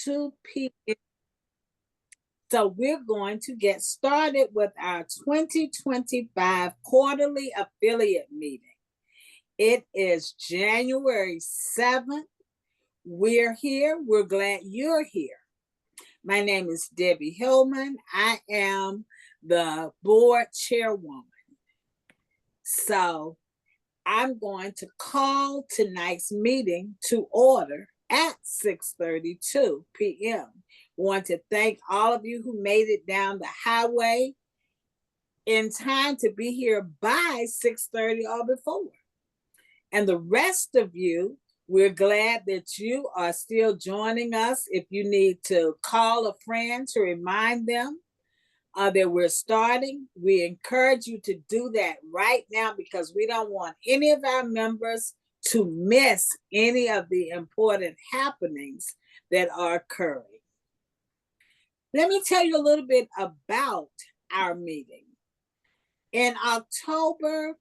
2 p.m. So we're going to get started with our 2025 quarterly affiliate meeting. It is January 7th. We're here. We're glad you're here. My name is Debbie Hillman. I am the board chairwoman. So I'm going to call tonight's meeting to order at 6:32 p.m. Want to thank all of you who made it down the highway in time to be here by 6:30 or before. And the rest of you, we're glad that you are still joining us. If you need to call a friend to remind them that we're starting, we encourage you to do that right now because we don't want any of our members to miss any of the important happenings that are occurring. Let me tell you a little bit about our meeting. In October,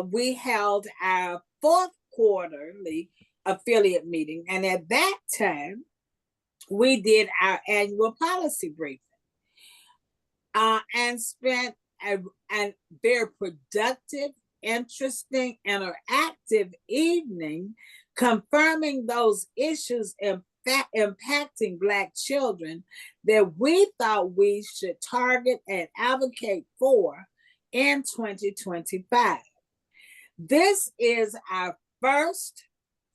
we held our 4th quarterly affiliate meeting, and at that time, we did our annual policy briefing and spent a very productive, interesting, interactive evening confirming those issues impacting Black children that we thought we should target and advocate for in 2025. This is our first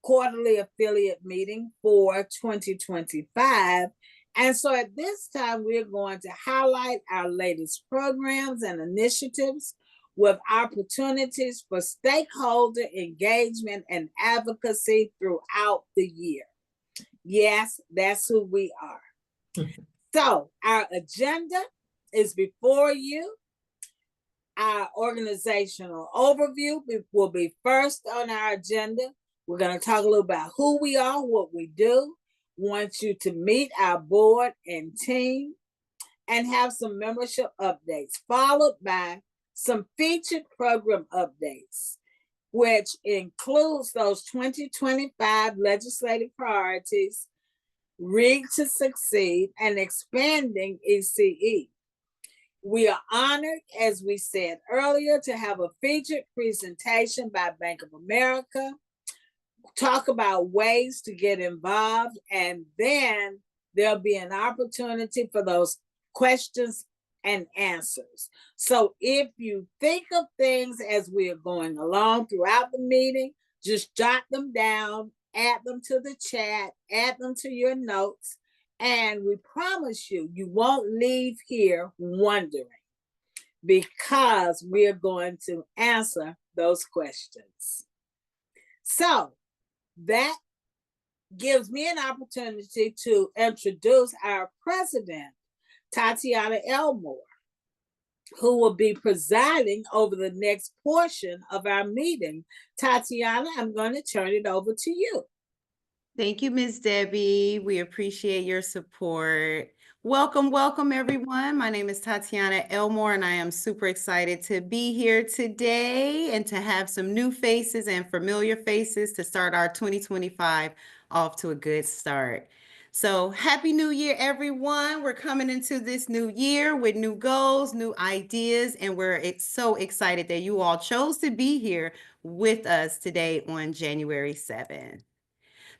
quarterly affiliate meeting for 2025. And so at this time, we're going to highlight our latest programs and initiatives with opportunities for stakeholder engagement and advocacy throughout the year. Yes, that's who we are. So our agenda is before you. Our organizational overview will be first on our agenda. We're going to talk a little about who we are, what we do. Want you to meet our board and team and have some membership updates, followed by some featured program updates, which includes those 2025 legislative priorities, Read to Succeed, and expanding ECE. We are honored, as we said earlier, to have a featured presentation by Bank of America, talk about ways to get involved, and then there'll be an opportunity for those questions and answers. So if you think of things as we are going along throughout the meeting, just jot them down, add them to the chat, add them to your notes, and we promise you, you won't leave here wondering because we're going to answer those questions. So that gives me an opportunity to introduce our president, Tatiana Elmore, who will be presiding over the next portion of our meeting. Tatiana, I'm going to turn it over to you. Thank you, Ms. Debbie. We appreciate your support. Welcome, welcome, everyone. My name is Tatiana Elmore, and I am super excited to be here today and to have some new faces and familiar faces to start our 2025 off to a good start. So happy New Year, everyone. We're coming into this new year with new goals, new ideas, and we're so excited that you all chose to be here with us today on January 7th.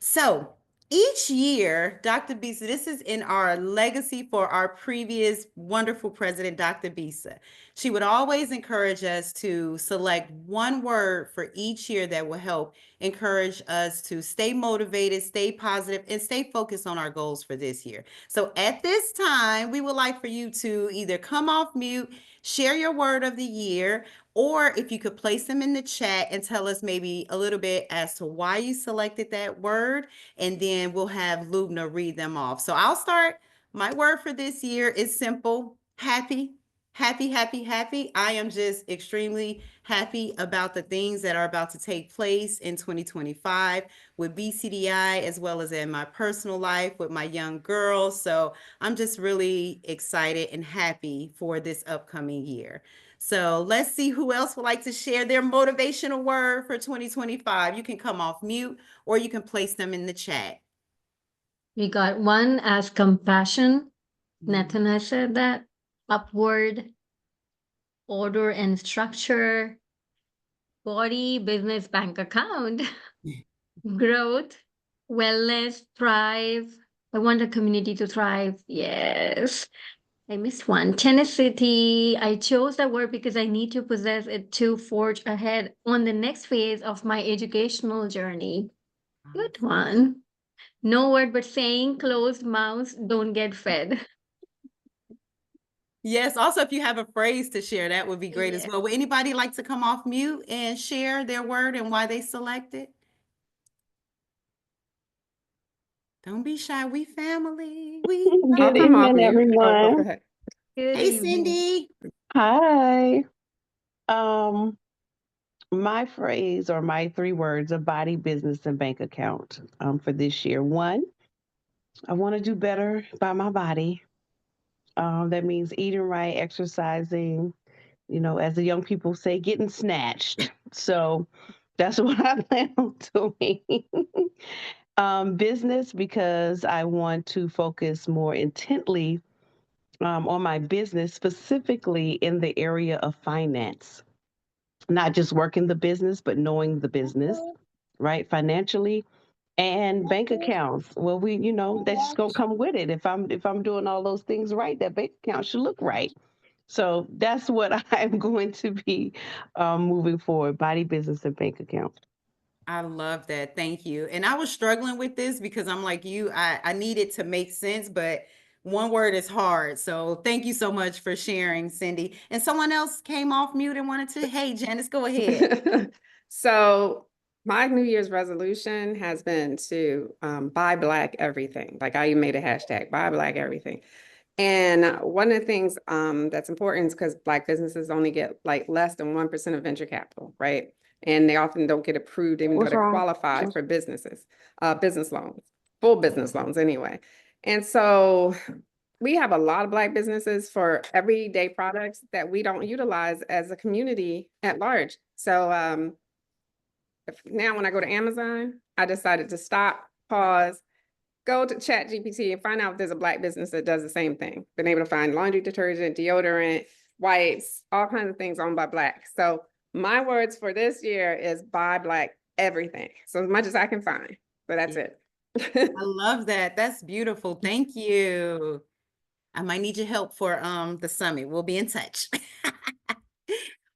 So each year, Dr. Bisa, this is in our legacy for our previous wonderful president, Dr. Bisa. She would always encourage us to select one word for each year that will help encourage us to stay motivated, stay positive, and stay focused on our goals for this year. So at this time, we would like for you to either come off mute, share your word of the year, or if you could place them in the chat and tell us maybe a little bit as to why you selected that word, and then we'll have Lubna read them off. So I'll start. My word for this year is simple: happy. Happy, happy, happy. I am just extremely happy about the things that are about to take place in 2025 with BCDI, as well as in my personal life with my young girls. So I'm just really excited and happy for this upcoming year. So let's see who else would like to share their motivational word for 2025. You can come off mute or you can place them in the chat. We got one as compassion. Nathaniel said that. Upward, order and structure, body, business, bank account, growth, wellness, thrive. I want the community to thrive. Yes. I missed one. Tenacity. I chose that word because I need to possess it to forge ahead on the next phase of my educational journey. Good one. No word but saying closed mouths don't get fed. Yes, also if you have a phrase to share, that would be great as Yeah. well. Would anybody like to come off mute and share their word and why they selected? Don't be shy, we family. Good I'll come off evening, mute. Oh, go everyone. ahead. Good Hey, evening. Cindy. Hi. Um, my phrase or my three words are body, business, and bank account for this year. One, I want to do better by my body. That means eating right, exercising, as the young people say, getting snatched. So that's what I plan on doing. Business, because I want to focus more intently on my business, specifically in the area of finance, not just working the business, but knowing the business, right? Financially and bank accounts. Well, that's just gonna come with it. If I'm doing all those things right, that bank account should look right. So that's what I'm going to be moving forward: body, business, and bank account. I love that. Thank you. And I was struggling with this because I'm like you, I need it to make sense, but one word is hard. So thank you so much for sharing, Cindy. And someone else came off mute and wanted to, hey, Janice, go ahead. So my New Year's resolution has been to buy Black everything. Like I even made a hashtag, buy Black everything. And one of the things that's important is because Black businesses only get like less than 1% of venture capital, right? And they often don't get approved even though What's they're wrong? qualified for business loans, full business loans anyway. And so we have a lot of Black businesses for everyday products that we don't utilize as a community at large. So now when I go to Amazon, I decided to stop, pause, go to Chat GPT and find out if there's a Black business that does the same thing. Been able to find laundry detergent, deodorant, wipes, all kinds of things owned by Black. So my words for this year is buy Black everything. So as much as I can find. So that's it. I love that. That's beautiful. Thank you. I might need your help for the summit. We'll be in touch.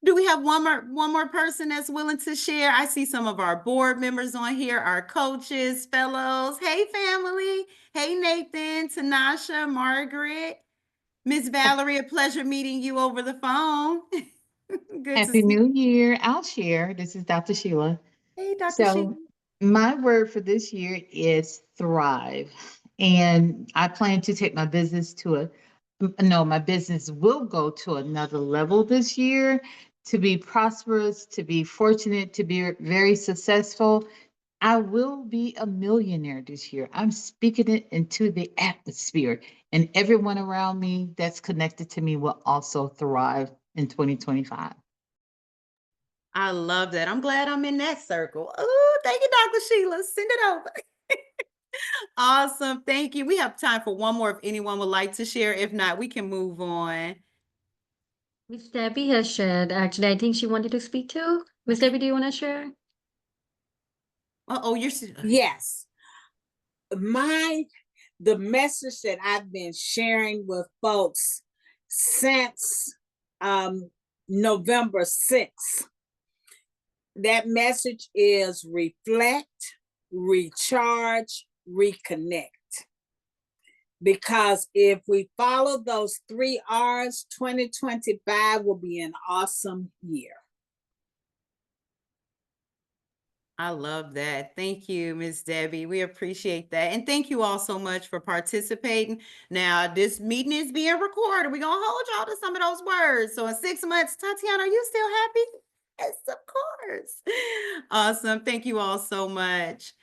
Do we have one more person that's willing to share? I see some of our board members on here, our coaches, fellows. Hey, family. Hey, Nathan, Tanasha, Margaret, Miss Valerie. A pleasure meeting you over the phone. Good to Happy see New you. Year. I'll share. This is Dr. Sheila. Hey, Dr. Sheila. So, my word for this year is thrive. And I plan to take my business my business will go to another level this year to be prosperous, to be fortunate, to be very successful. I will be a millionaire this year. I'm speaking it into the atmosphere, and everyone around me that's connected to me will also thrive in 2025. I love that. I'm glad I'm in that circle. Oh, thank you, Dr. Sheila. Send it over. Awesome. Thank you. We have time for one more if anyone would like to share. If not, we can move on. Miss Debbie has shared. Actually, I think she wanted to speak too. Miss Debbie, do you want to share? Oh, you're Yes. The message that I've been sharing with folks since November 6th, that message is reflect, recharge, reconnect. Because if we follow those 3 R's, 2025 will be an awesome year. I love that. Thank you, Miss Debbie. We appreciate that. And thank you all so much for participating. Now, this meeting is being recorded. We're going to hold y'all to some of those words. So in 6 months, Tatiana, are you still happy? Yes, of course. Awesome. Thank you all so much.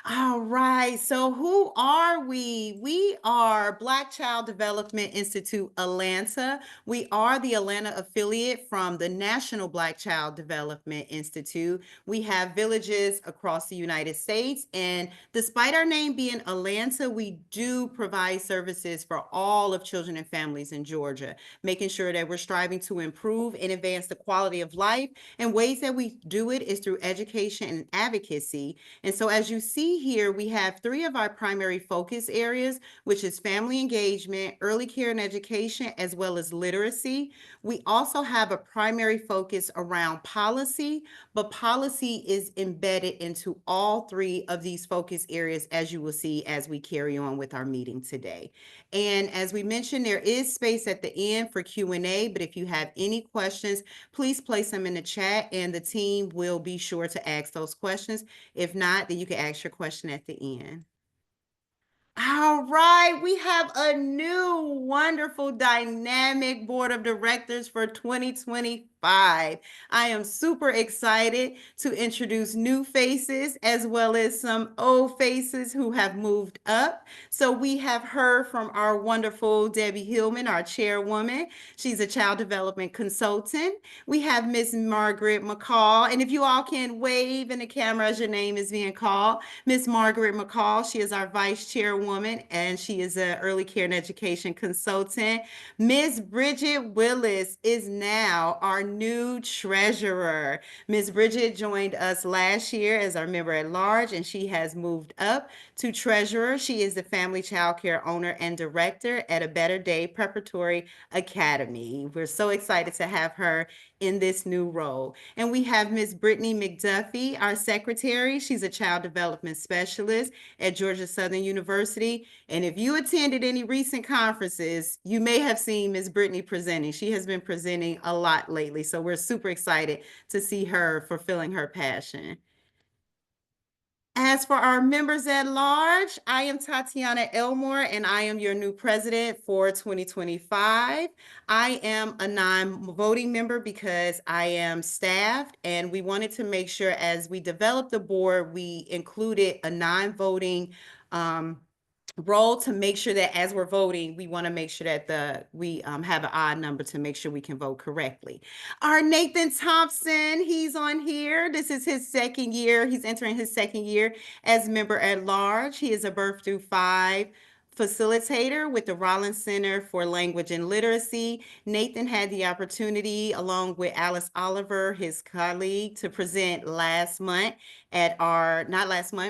All right. So, who are we? We are Black Child Development Institute Atlanta. We are the Atlanta affiliate from the National Black Child Development Institute. We have villages across the United States. And despite our name being Atlanta, we do provide services for all of children and families in Georgia, making sure that we're striving to improve and advance the quality of life. And ways that we do it is through education and advocacy. And so as you see here, we have 3 of our primary focus areas, which is family engagement, early care and education, as well as literacy. We also have a primary focus around policy, but policy is embedded into all 3 of these focus areas, as you will see as we carry on with our meeting today. And as we mentioned, there is space at the end for Q&A, but if you have any questions, please place them in the chat and the team will be sure to ask those questions. If not, then you can ask your question at the end. All right, we have a new wonderful dynamic board of directors for 2025. I am super excited to introduce new faces as well as some old faces who have moved up. So we have heard from our wonderful Debbie Hillman, our chairwoman. She's a child development consultant. We have Miss Margaret McCall, and if you all can wave in the camera as your name is being called. Miss Margaret McCall, she is our vice chairwoman, and she is an early care and education consultant. Miss Bridget Willis is now our new treasurer. Miss Bridget joined us last year as our member at large, and she has moved up to treasurer. She is the family child care owner and director at A Better Day Preparatory Academy. We're so excited to have her in this new role. And we have Miss Brittany McDuffie, our secretary. She's a child development specialist at Georgia Southern University. And if you attended any recent conferences, you may have seen Miss Brittany presenting. She has been presenting a lot lately. So we're super excited to see her fulfilling her passion. As for our members at large, I am Tatiana Elmore, and I am your new president for 2025. I am a non-voting member because I am staffed, and we wanted to make sure as we developed the board, we included a non-voting role to make sure that as we're voting, we want to make sure that we have an odd number to make sure we can vote correctly. Our Nathan Thompson, he's on here. This is his second year. He's entering his second year as member at large. He is a birth through 5 facilitator with the Rollins Center for Language and Literacy. Nathan had the opportunity, along with Alice Oliver, his colleague, to present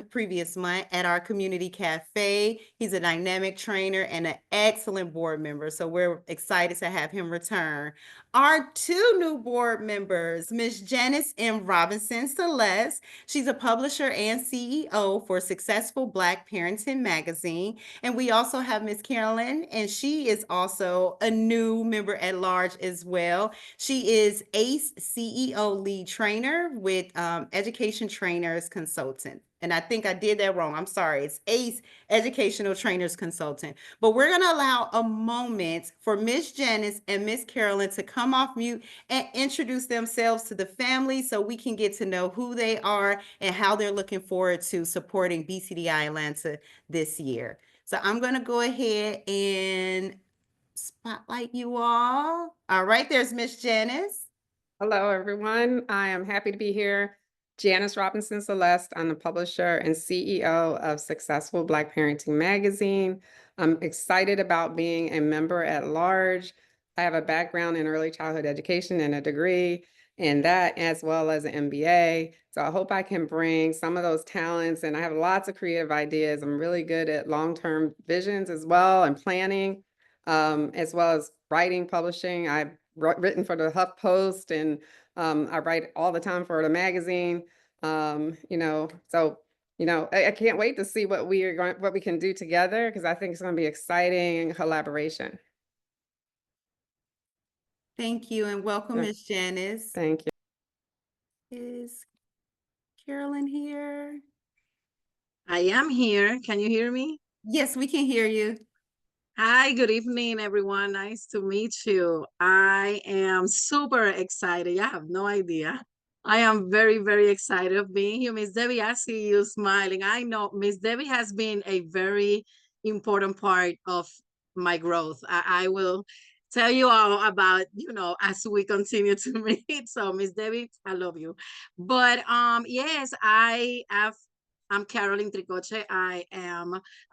previous month at our community cafe. He's a dynamic trainer and an excellent board member. So we're excited to have him return. Our 2 new board members, Ms. Janice M. Robinson Celeste. She's a publisher and CEO for Successful Black Parenting Magazine. And we also have Ms. Carolyn, and she is also a new member at large as well. She is ACE CEO lead trainer with Education Trainers Consultant. And I think I did that wrong. I'm sorry. It's ACE Educational Trainers Consultant. But we're going to allow a moment for Miss Janice and Miss Carolyn to come off mute and introduce themselves to the family so we can get to know who they are and how they're looking forward to supporting BCDI Atlanta this year. So I'm going to go ahead and spotlight you all. All right, there's Miss Janice. Hello, everyone. I am happy to be here. Janice Robinson Celeste. I'm the publisher and CEO of Successful Black Parenting Magazine. I'm excited about being a member at large. I have a background in early childhood education and a degree in that, as well as an MBA. So I hope I can bring some of those talents, and I have lots of creative ideas. I'm really good at long-term visions as well, and planning, as well as writing, publishing. I've written for the HuffPost, and I write all the time for the magazine. I can't wait to see what we can do together, because I think it's going to be exciting collaboration. Thank you, and welcome, Ms. Janice. Thank you. Is Carolyn here? I am here. Can you hear me? Yes, we can hear you. Hi, good evening, everyone. Nice to meet you. I am super excited. You have no idea. I am very, very excited of being here. Miss Debbie, I see you smiling. I know Miss Debbie has been a very important part of my growth. I will tell you all about, as we continue to meet. So Miss Debbie, I love you. But yes, I'm Caroline Tricoche. I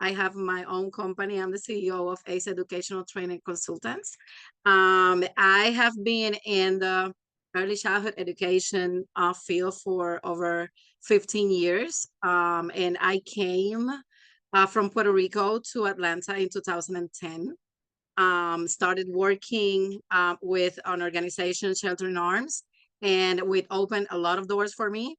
have my own company. I'm the CEO of ACE Educational Training Consultants. I have been in the early childhood education field for over 15 years. And I came from Puerto Rico to Atlanta in 2010. Started working with an organization, Shelter in Arms, and it opened a lot of doors for me.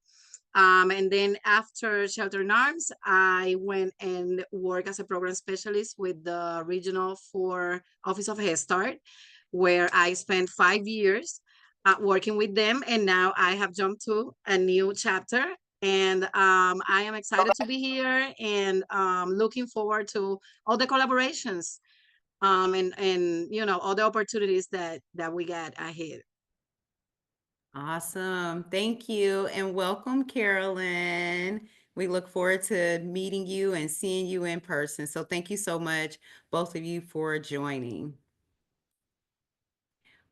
And then after Shelter in Arms, I went and worked as a program specialist with the Regional 4 Office of Head Start, where I spent 5 years working with them. And now I have jumped to a new chapter. And I am excited to be here and looking forward to all the collaborations and all the opportunities that we got ahead. Awesome. Thank you. And welcome, Carolyn. We look forward to meeting you and seeing you in person. So thank you so much, both of you, for joining.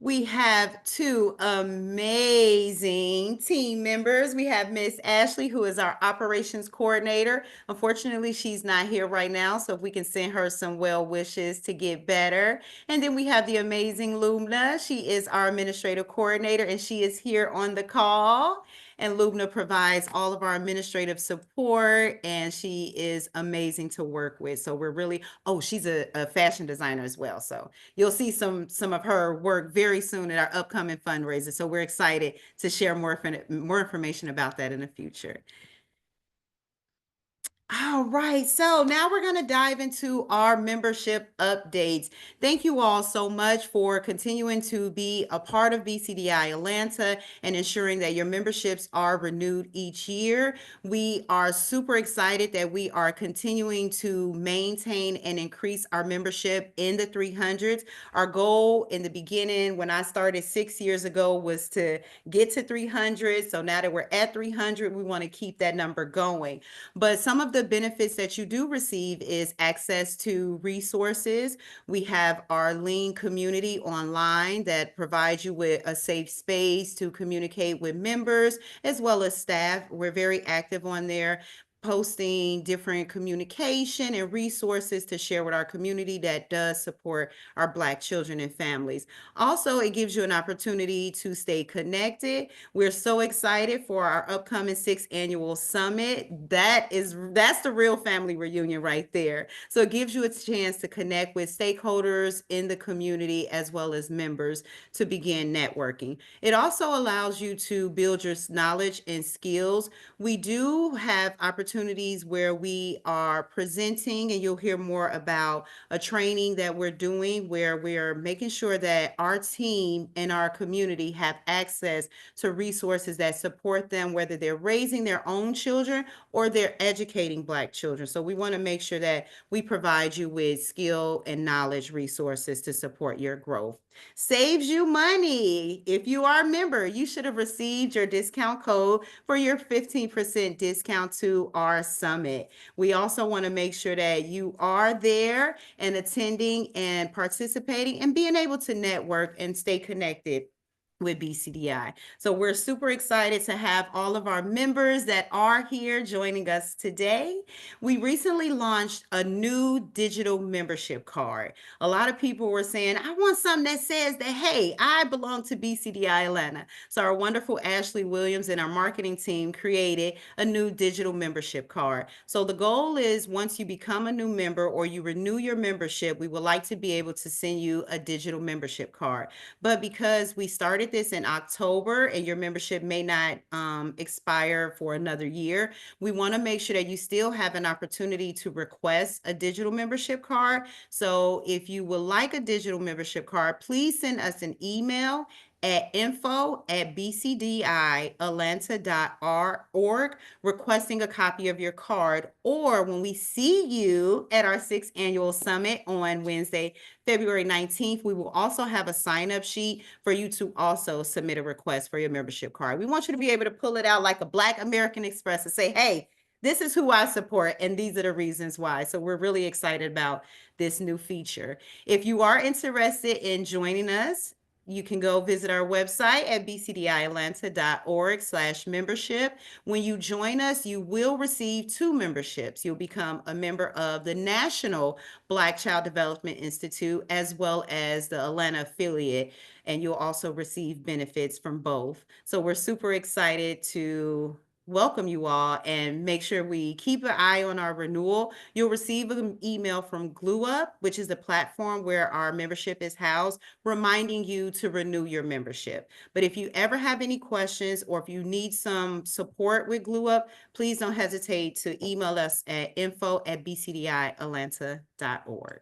We have two amazing team members. We have Miss Ashley, who is our operations coordinator. Unfortunately, she's not here right now, so if we can send her some well wishes to get better. And then we have the amazing Lumna. She is our administrative coordinator, and she is here on the call. And Lubna provides all of our administrative support, and she is amazing to work with. So we're really, she's a fashion designer as well. So you'll see some of her work very soon at our upcoming fundraiser. So we're excited to share more information about that in the future. All right, so now we're going to dive into our membership updates. Thank you all so much for continuing to be a part of BCDI Atlanta and ensuring that your memberships are renewed each year. We are super excited that we are continuing to maintain and increase our membership in the 300s. Our goal in the beginning, when I started 6 years ago, was to get to 300. So now that we're at 300, we want to keep that number going. But some of the benefits that you do receive is access to resources. We have our lean community online that provides you with a safe space to communicate with members as well as staff. We're very active on there, posting different communication and resources to share with our community that does support our Black children and families. Also, it gives you an opportunity to stay connected. We're so excited for our upcoming 6th annual summit. That's the real family reunion right there. So it gives you a chance to connect with stakeholders in the community as well as members to begin networking. It also allows you to build your knowledge and skills. We do have opportunities where we are presenting, and you'll hear more about a training that we're doing where we're making sure that our team and our community have access to resources that support them, whether they're raising their own children or they're educating Black children. So we want to make sure that we provide you with skill and knowledge resources to support your growth. Saves you money. If you are a member, you should have received your discount code for your 15% discount to our summit. We also want to make sure that you are there and attending and participating and being able to network and stay connected with BCDI. So we're super excited to have all of our members that are here joining us today. We recently launched a new digital membership card. A lot of people were saying, I want something that says that, hey, I belong to BCDI Atlanta. So our wonderful Ashley Williams and our marketing team created a new digital membership card. So the goal is once you become a new member or you renew your membership, we would like to be able to send you a digital membership card. But because we started this in October and your membership may not expire for another year, we want to make sure that you still have an opportunity to request a digital membership card. So if you would like a digital membership card, please send us an email at info@bcdiatlanta.org requesting a copy of your card, or when we see you at our 6th annual summit on Wednesday, February 19th, we will also have a sign-up sheet for you to also submit a request for your membership card. We want you to be able to pull it out like a Black American Express and say, hey, this is who I support, and these are the reasons why. So we're really excited about this new feature. If you are interested in joining us, you can go visit our website at bcdiatlanta.org/membership. When you join us, you will receive 2 memberships. You'll become a member of the National Black Child Development Institute as well as the Atlanta affiliate, and you'll also receive benefits from both. So we're super excited to welcome you all and make sure we keep an eye on our renewal. You'll receive an email from GlueUp, which is the platform where our membership is housed, reminding you to renew your membership. But if you ever have any questions or if you need some support with GlueUp, please don't hesitate to email us at info@bcdiatlanta.org.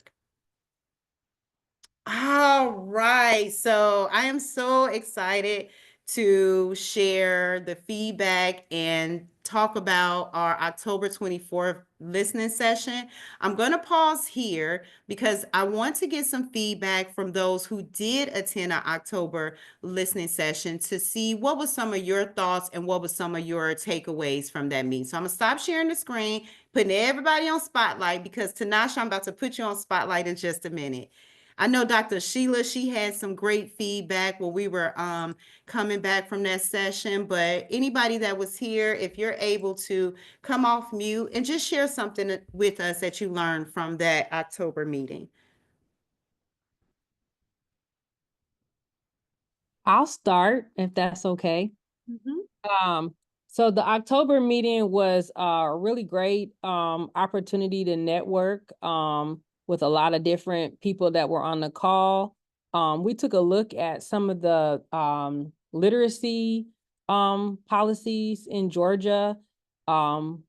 All right, so I am so excited to share the feedback and talk about our October 24th listening session. I'm going to pause here because I want to get some feedback from those who did attend our October listening session to see what was some of your thoughts and what was some of your takeaways from that meeting. So I'm going to stop sharing the screen, putting everybody on spotlight, because Tanasha, I'm about to put you on spotlight in just a minute. I know Dr. Sheila, she had some great feedback when we were coming back from that session, but anybody that was here, if you're able to come off mute and just share something with us that you learned from that October meeting. I'll start if that's okay. So the October meeting was a really great opportunity to network with a lot of different people that were on the call. We took a look at some of the literacy policies in Georgia.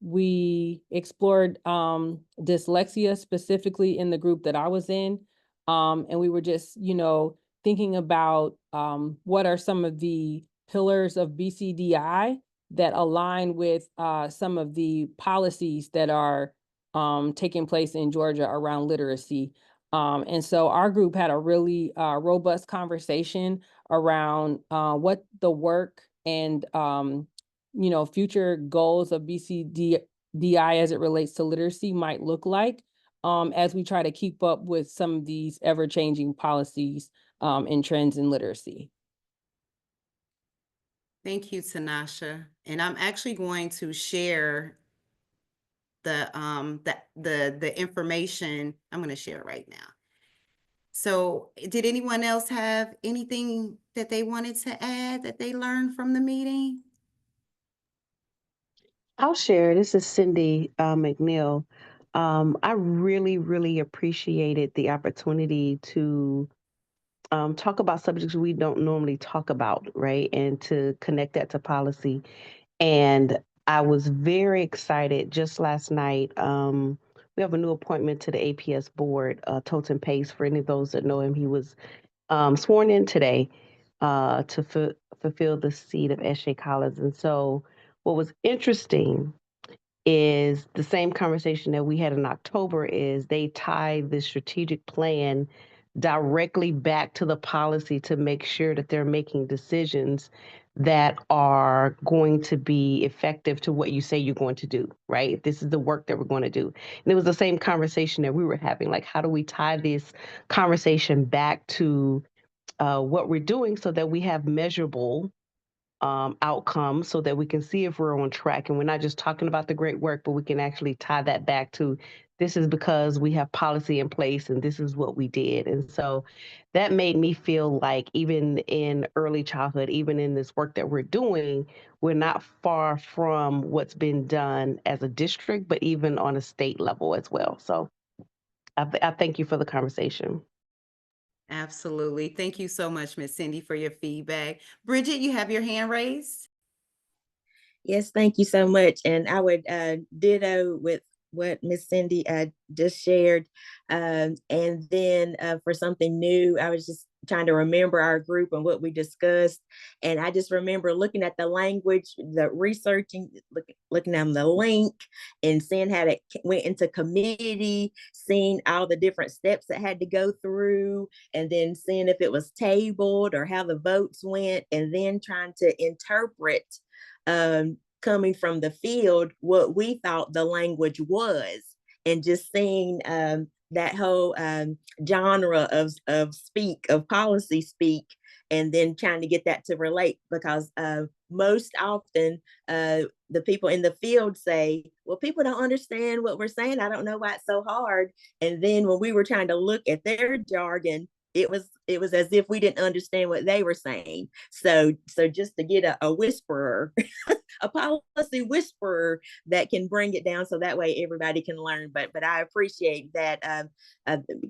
We explored dyslexia specifically in the group that I was in. And we were just, thinking about what are some of the pillars of BCDI that align with some of the policies that are taking place in Georgia around literacy. And so our group had a really robust conversation around what the work and future goals of BCDI as it relates to literacy might look like as we try to keep up with some of these ever-changing policies and trends in literacy. Thank you, Tanasha. And I'm actually going to share the information. I'm going to share it right now. So did anyone else have anything that they wanted to add that they learned from the meeting? I'll share. This is Cindy McNeil. I really, really appreciated the opportunity to talk about subjects we don't normally talk about, right? And to connect that to policy. And I was very excited just last night. We have a new appointment to the APS board, Toten Pace. For any of those that know him, he was sworn in today to fulfill the seat of S.J. Collins. And so what was interesting is the same conversation that we had in October is they tie the strategic plan directly back to the policy to make sure that they're making decisions that are going to be effective to what you say you're going to do, right? This is the work that we're going to do. And it was the same conversation that we were having, like, how do we tie this conversation back to what we're doing so that we have measurable outcomes so that we can see if we're on track. And we're not just talking about the great work, but we can actually tie that back to this is because we have policy in place and this is what we did. And so that made me feel like even in early childhood, even in this work that we're doing, we're not far from what's been done as a district, but even on a state level as well. So I thank you for the conversation. Absolutely. Thank you so much, Miss Cindy, for your feedback. Bridget, you have your hand raised. Yes, thank you so much. And I would ditto with what Miss Cindy just shared. And then for something new, I was just trying to remember our group and what we discussed. And I just remember looking at the language, the researching, looking at the link and seeing how it went into committee, seeing all the different steps that had to go through, and then seeing if it was tabled or how the votes went, and then trying to interpret coming from the field what we thought the language was, and just seeing that whole genre of policy speak, and then trying to get that to relate, because most often the people in the field say, well, people don't understand what we're saying. I don't know why it's so hard. And then when we were trying to look at their jargon, it was as if we didn't understand what they were saying. So just to get a whisperer, a policy whisperer that can bring it down, so that way everybody can learn. But I appreciate that,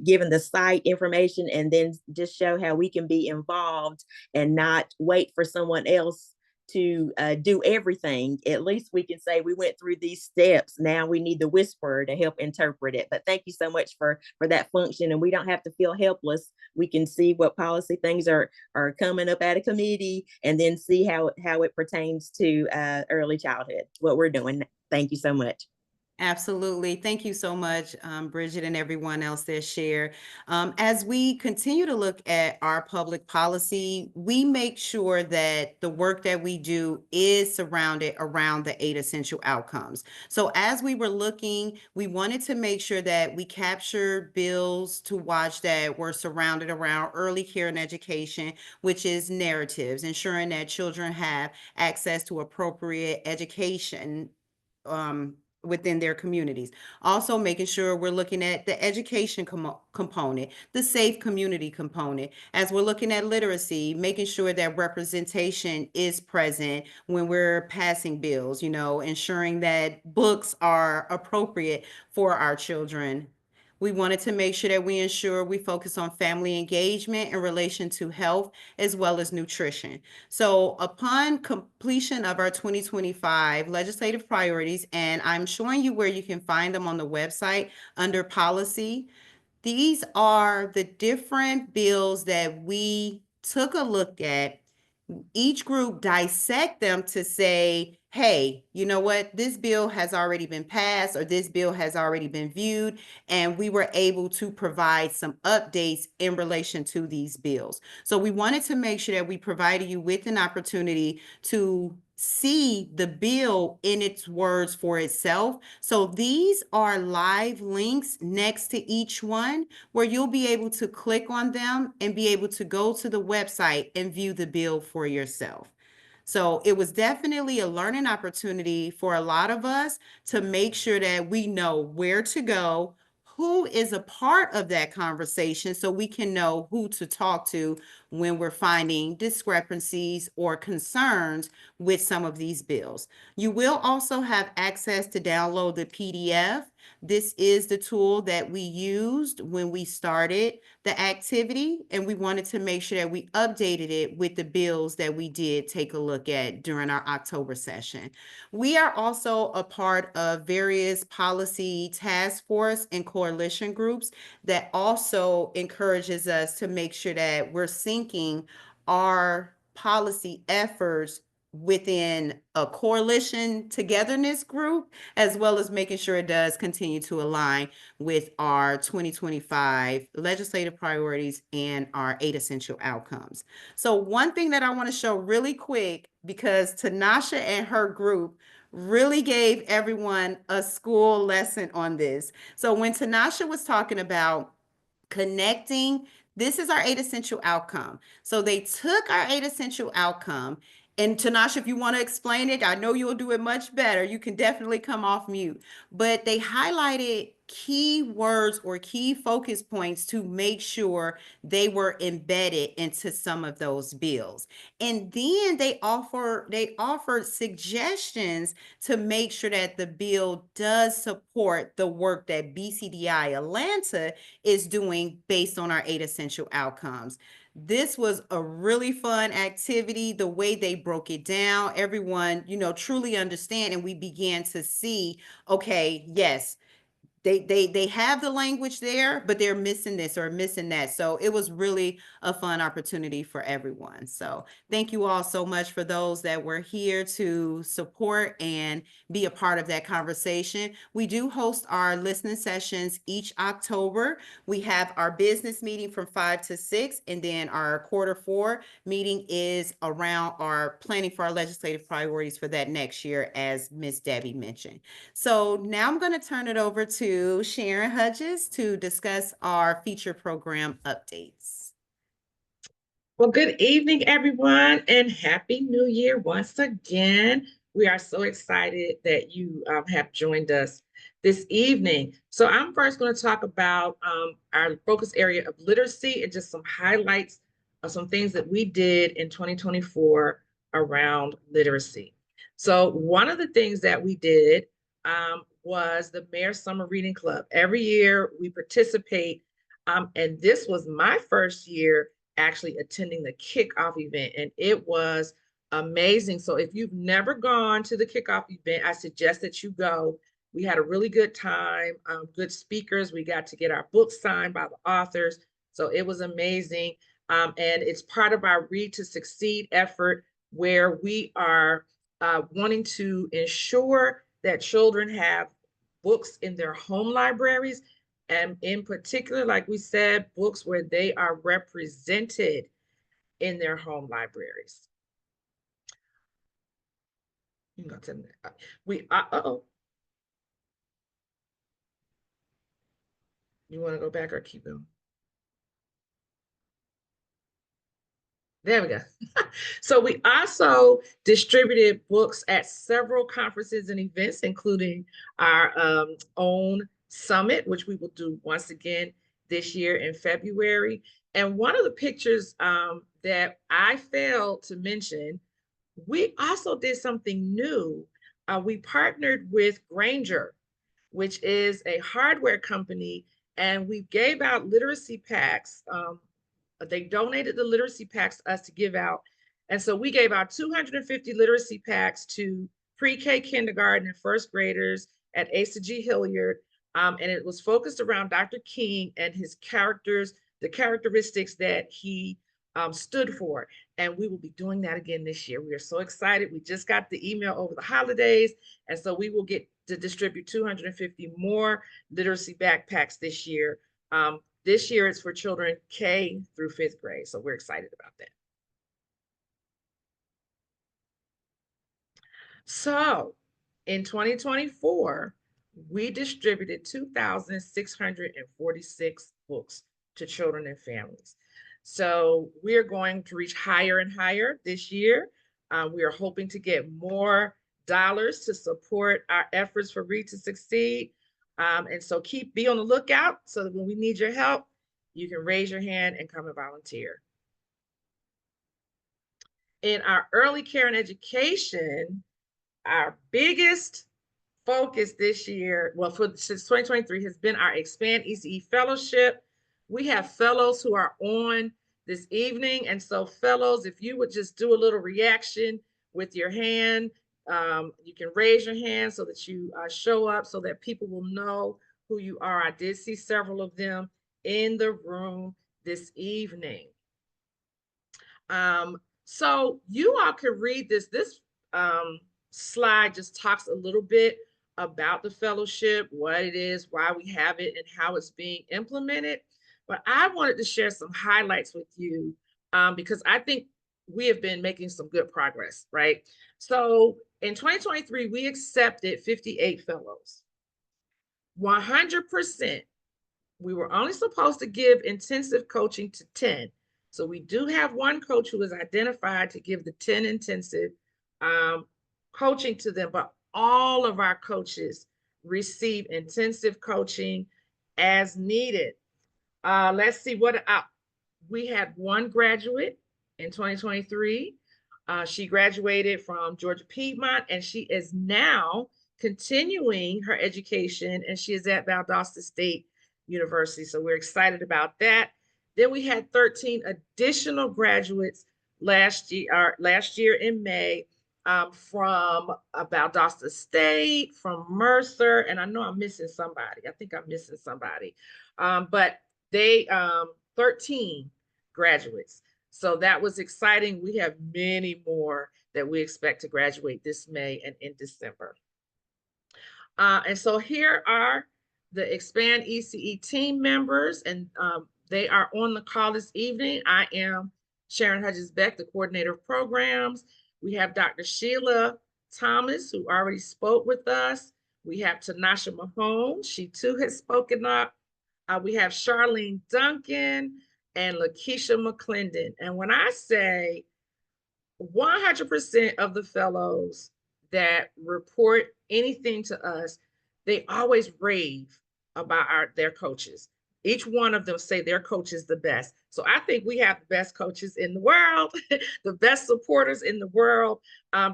given the site information, and then just show how we can be involved and not wait for someone else to do everything. At least we can say we went through these steps. Now we need the whisperer to help interpret it. But thank you so much for that function. And we don't have to feel helpless. We can see what policy things are coming up at a committee, and then see how it pertains to early childhood, what we're doing. Thank you so much. Absolutely. Thank you so much, Bridget, and everyone else that shared. As we continue to look at our public policy, we make sure that the work that we do is surrounded around the 8 essential outcomes. So as we were looking, we wanted to make sure that we captured bills to watch that were surrounded around early care and education, which is narratives, ensuring that children have access to appropriate education within their communities. Also making sure we're looking at the education component, the safe community component. As we're looking at literacy, making sure that representation is present when we're passing bills, ensuring that books are appropriate for our children. We wanted to make sure that we ensure we focus on family engagement in relation to health as well as nutrition. So upon completion of our 2025 legislative priorities, and I'm showing you where you can find them on the website under policy, these are the different bills that we took a look at. Each group dissect them to say, hey, you know what, this bill has already been passed, or this bill has already been viewed, and we were able to provide some updates in relation to these bills. So we wanted to make sure that we provided you with an opportunity to see the bill in its words for itself. So these are live links next to each one where you'll be able to click on them and be able to go to the website and view the bill for yourself. So it was definitely a learning opportunity for a lot of us to make sure that we know where to go, who is a part of that conversation, so we can know who to talk to when we're finding discrepancies or concerns with some of these bills. You will also have access to download the PDF. This is the tool that we used when we started the activity, and we wanted to make sure that we updated it with the bills that we did take a look at during our October session. We are also a part of various policy task force and coalition groups that also encourages us to make sure that we're syncing our policy efforts within a coalition togetherness group, as well as making sure it does continue to align with our 2025 legislative priorities and our 8 essential outcomes. So one thing that I want to show really quick, because Tanasha and her group really gave everyone a school lesson on this. So when Tanasha was talking about connecting, this is our 8 essential outcome. So they took our 8 essential outcome, and Tanasha, if you want to explain it, I know you'll do it much better. You can definitely come off mute. But they highlighted key words or key focus points to make sure they were embedded into some of those bills. And then they offered suggestions to make sure that the bill does support the work that BCDI-Atlanta is doing based on our 8 essential outcomes. This was a really fun activity. The way they broke it down, everyone, truly understand, and we began to see, okay, yes, they have the language there, but they're missing this or missing that. So it was really a fun opportunity for everyone. So thank you all so much for those that were here to support and be a part of that conversation. We do host our listening sessions each October. We have our business meeting from 5 to 6, and then our Q4 meeting is around our planning for our legislative priorities for that next year, as Ms. Debbie mentioned. So now I'm going to turn it over to Sharon Hudges to discuss our feature program updates. Well, good evening, everyone, and Happy New Year once again. We are so excited that you have joined us this evening. So I'm first going to talk about our focus area of literacy and just some highlights of some things that we did in 2024 around literacy. So one of the things that we did was the Mayor's Summer Reading Club. Every year we participate, and this was my first year actually attending the kickoff event, and it was amazing. So if you've never gone to the kickoff event, I suggest that you go. We had a really good time, good speakers. We got to get our books signed by the authors. So it was amazing. And it's part of our Read to Succeed effort, where we are wanting to ensure that children have books in their home libraries, and in particular, like we said, books where they are represented in their home libraries. You can go to that. You want to go back or keep going? There we go. So we also distributed books at several conferences and events, including our own summit, which we will do once again this year in February. And one of the pictures that I failed to mention, we also did something new. We partnered with Granger, which is a hardware company, and we gave out literacy packs. They donated the literacy packs to us to give out. And so we gave out 250 literacy packs to pre-K kindergarten and first graders at Asa G. Hilliard. And it was focused around Dr. King and his characters, the characteristics that he stood for. And we will be doing that again this year. We are so excited. We just got the email over the holidays. And so we will get to distribute 250 more literacy backpacks this year. This year it's for children K through 5th grade. So we're excited about that. So in 2024, we distributed 2,646 books to children and families. So we are going to reach higher and higher this year. We are hoping to get more dollars to support our efforts for Read to Succeed. And so be on the lookout so that when we need your help, you can raise your hand and come and volunteer. In our early care and education, our biggest focus this year, well, since 2023, has been our Expand ECE Fellowship. We have fellows who are on this evening. And so fellows, if you would just do a little reaction with your hand, you can raise your hand so that you show up so that people will know who you are. I did see several of them in the room this evening. So you all can read this. This slide just talks a little bit about the fellowship, what it is, why we have it, and how it's being implemented. But I wanted to share some highlights with you because I think we have been making some good progress, right? So in 2023, we accepted 58 fellows. 100%. We were only supposed to give intensive coaching to 10. So we do have one coach who is identified to give the 10 intensive coaching to them, but all of our coaches receive intensive coaching as needed. Let's see what we had one graduate in 2023. She graduated from Georgia Piedmont, and she is now continuing her education, and she is at Valdosta State University. So we're excited about that. Then we had 13 additional graduates last year in May. from Valdosta State, from Mercer, and I know I'm missing somebody. I think I'm missing somebody. But they 13 graduates. So that was exciting. We have many more that we expect to graduate this May and in December. And so here are the Expand ECE team members, and they are on the call this evening. I am Sharon Hudges-Beck, the coordinator of programs. We have Dr. Sheila Thomas, who already spoke with us. We have Tanasha Mahone. She too has spoken up. We have Charlene Duncan and Lakeisha McClendon. And when I say 100% of the fellows that report anything to us, they always rave about their coaches. Each one of them say their coach is the best. So I think we have the best coaches in the world, the best supporters in the world,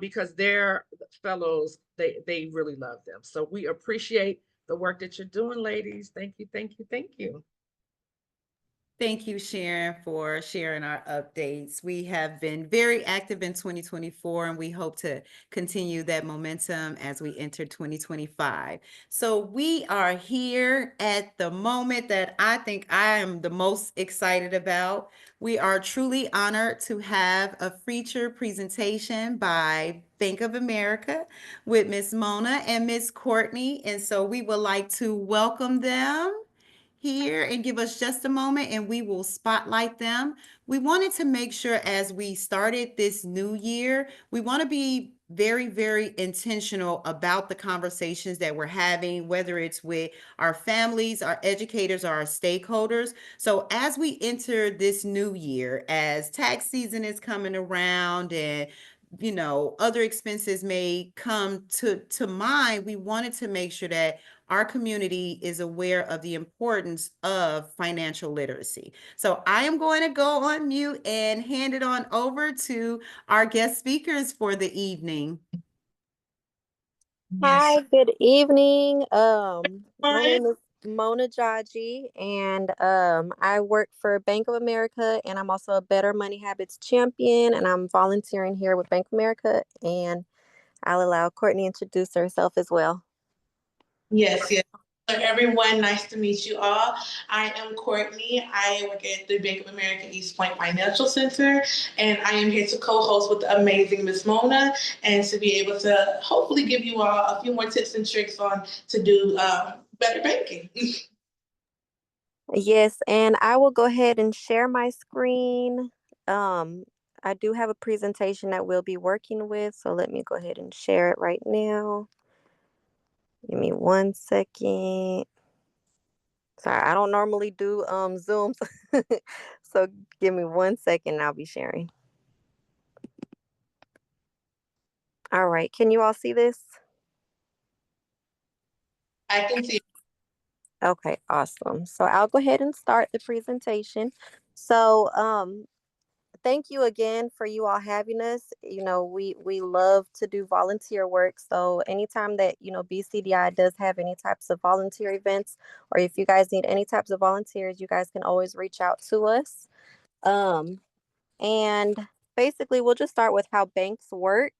because their fellows, they really love them. So we appreciate the work that you're doing, ladies. Thank you, thank you, thank you. Thank you, Sharon, for sharing our updates. We have been very active in 2024, and we hope to continue that momentum as we enter 2025. So we are here at the moment that I think I am the most excited about. We are truly honored to have a feature presentation by Bank of America with Miss Mona and Miss Courtney. And so we would like to welcome them here and give us just a moment and we will spotlight them. We wanted to make sure as we started this new year, we want to be very, very intentional about the conversations that we're having, whether it's with our families, our educators, or our stakeholders. So as we enter this new year, as tax season is coming around and other expenses may come to mind, we wanted to make sure that our community is aware of the importance of financial literacy. So I am going to go on mute and hand it on over to our guest speakers for the evening. Hi, good evening. My name is Mona Jaji, and I work for Bank of America, and I'm also a Better Money Habits champion, and I'm volunteering here with Bank of America, and I'll allow Courtney to introduce herself as well. Yes. So everyone, nice to meet you all. I am Courtney. I work at the Bank of America East Point Financial Center, and I am here to co-host with the amazing Miss Mona and to be able to hopefully give you all a few more tips and tricks on to do better banking. Yes, and I will go ahead and share my screen. I do have a presentation that we'll be working with, so let me go ahead and share it right now. Give me 1 second. Sorry, I don't normally do Zooms, so give me 1 second and I'll be sharing. All right, can you all see this? I can see. Okay, awesome. So I'll go ahead and start the presentation. So thank you again for you all having us. We love to do volunteer work. So anytime that, BCDI does have any types of volunteer events, or if you guys need any types of volunteers, you guys can always reach out to us. And basically, we'll just start with how banks work.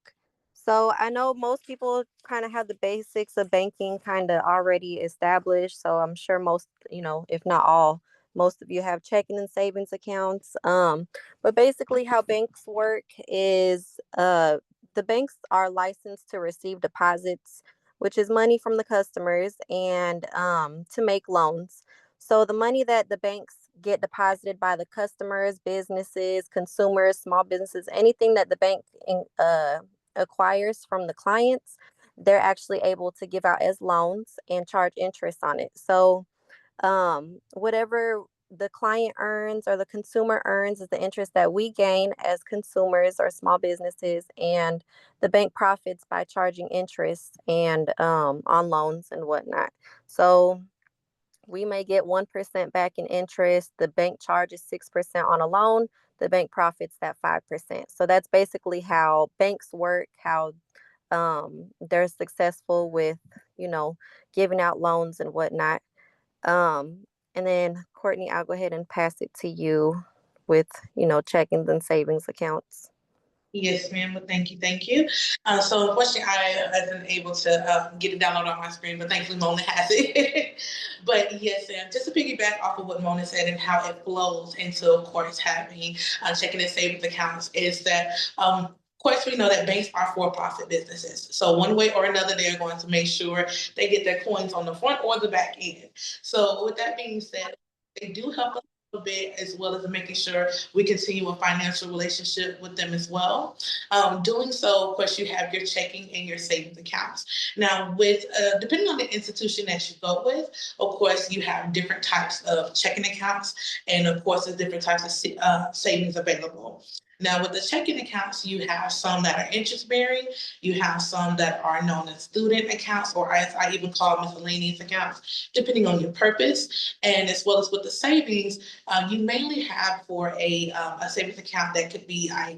So I know most people kind of have the basics of banking kind of already established. So I'm sure most, if not all, most of you have checking and savings accounts. But basically how banks work is the banks are licensed to receive deposits, which is money from the customers, and to make loans. So the money that the banks get deposited by the customers, businesses, consumers, small businesses, anything that the bank acquires from the clients, they're actually able to give out as loans and charge interest on it. So whatever the client earns or the consumer earns is the interest that we gain as consumers or small businesses, and the bank profits by charging interest and on loans and whatnot. So we may get 1% back in interest. The bank charges 6% on a loan. The bank profits that 5%. So that's basically how banks work, how they're successful with, giving out loans and whatnot. And then Courtney, I'll go ahead and pass it to you with, checkings and savings accounts. Yes, ma'am. Well, thank you. Thank you. So unfortunately, I wasn't able to get it downloaded on my screen, but thankfully Mona has it. But yes, Sam, just to piggyback off of what Mona said and how it flows into, of course, having checking and savings accounts is that, of course, we know that banks are for-profit businesses. So one way or another, they're going to make sure they get their coins on the front or the back end. So with that being said, they do help us a little bit, as well as making sure we continue a financial relationship with them as well. Doing so, of course, you have your checking and your savings accounts. Now, with depending on the institution that you go with, of course, you have different types of checking accounts, and of course, there's different types of savings available. Now, with the checking accounts, you have some that are interest bearing, you have some that are known as student accounts, or as I even call miscellaneous accounts, depending on your purpose. And as well as with the savings, you mainly have for a savings account that could be a high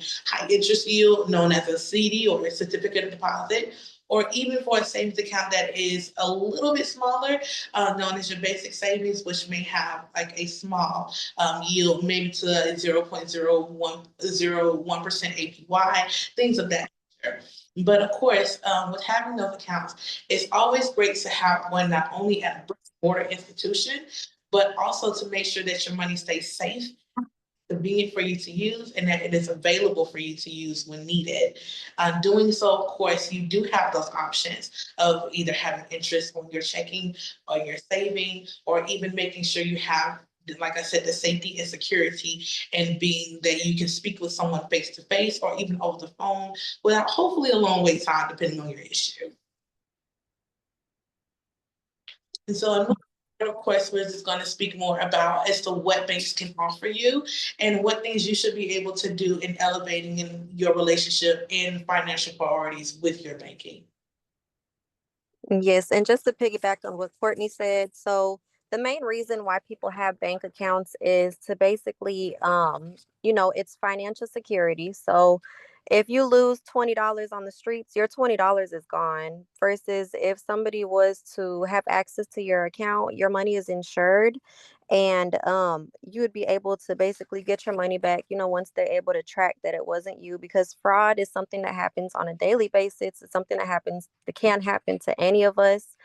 interest yield, known as a CD or a certificate of deposit, or even for a savings account that is a little bit smaller, known as your basic savings, which may have like a small yield, maybe to 0.01% APY, things of that nature. But of course, with having those accounts, it's always great to have one not only at a brick and mortar institution, but also to make sure that your money stays safe, convenient for you to use, and that it is available for you to use when needed. Doing so, of course, you do have those options of either having interest on your checking or your saving, or even making sure you have, like I said, the safety and security, and being that you can speak with someone face to face or even over the phone without hopefully a long wait time, depending on your issue. And so, of course, we're just going to speak more about as to what banks can offer you and what things you should be able to do in elevating in your relationship and financial priorities with your banking. Yes, and just to piggyback on what Courtney said, so the main reason why people have bank accounts is to basically, it's financial security. So if you lose $20 on the streets, your $20 is gone. Versus if somebody was to have access to your account, your money is insured, and you would be able to basically get your money back, once they're able to track that it wasn't you, because fraud is something that happens on a daily basis. It's something that can happen to any of us,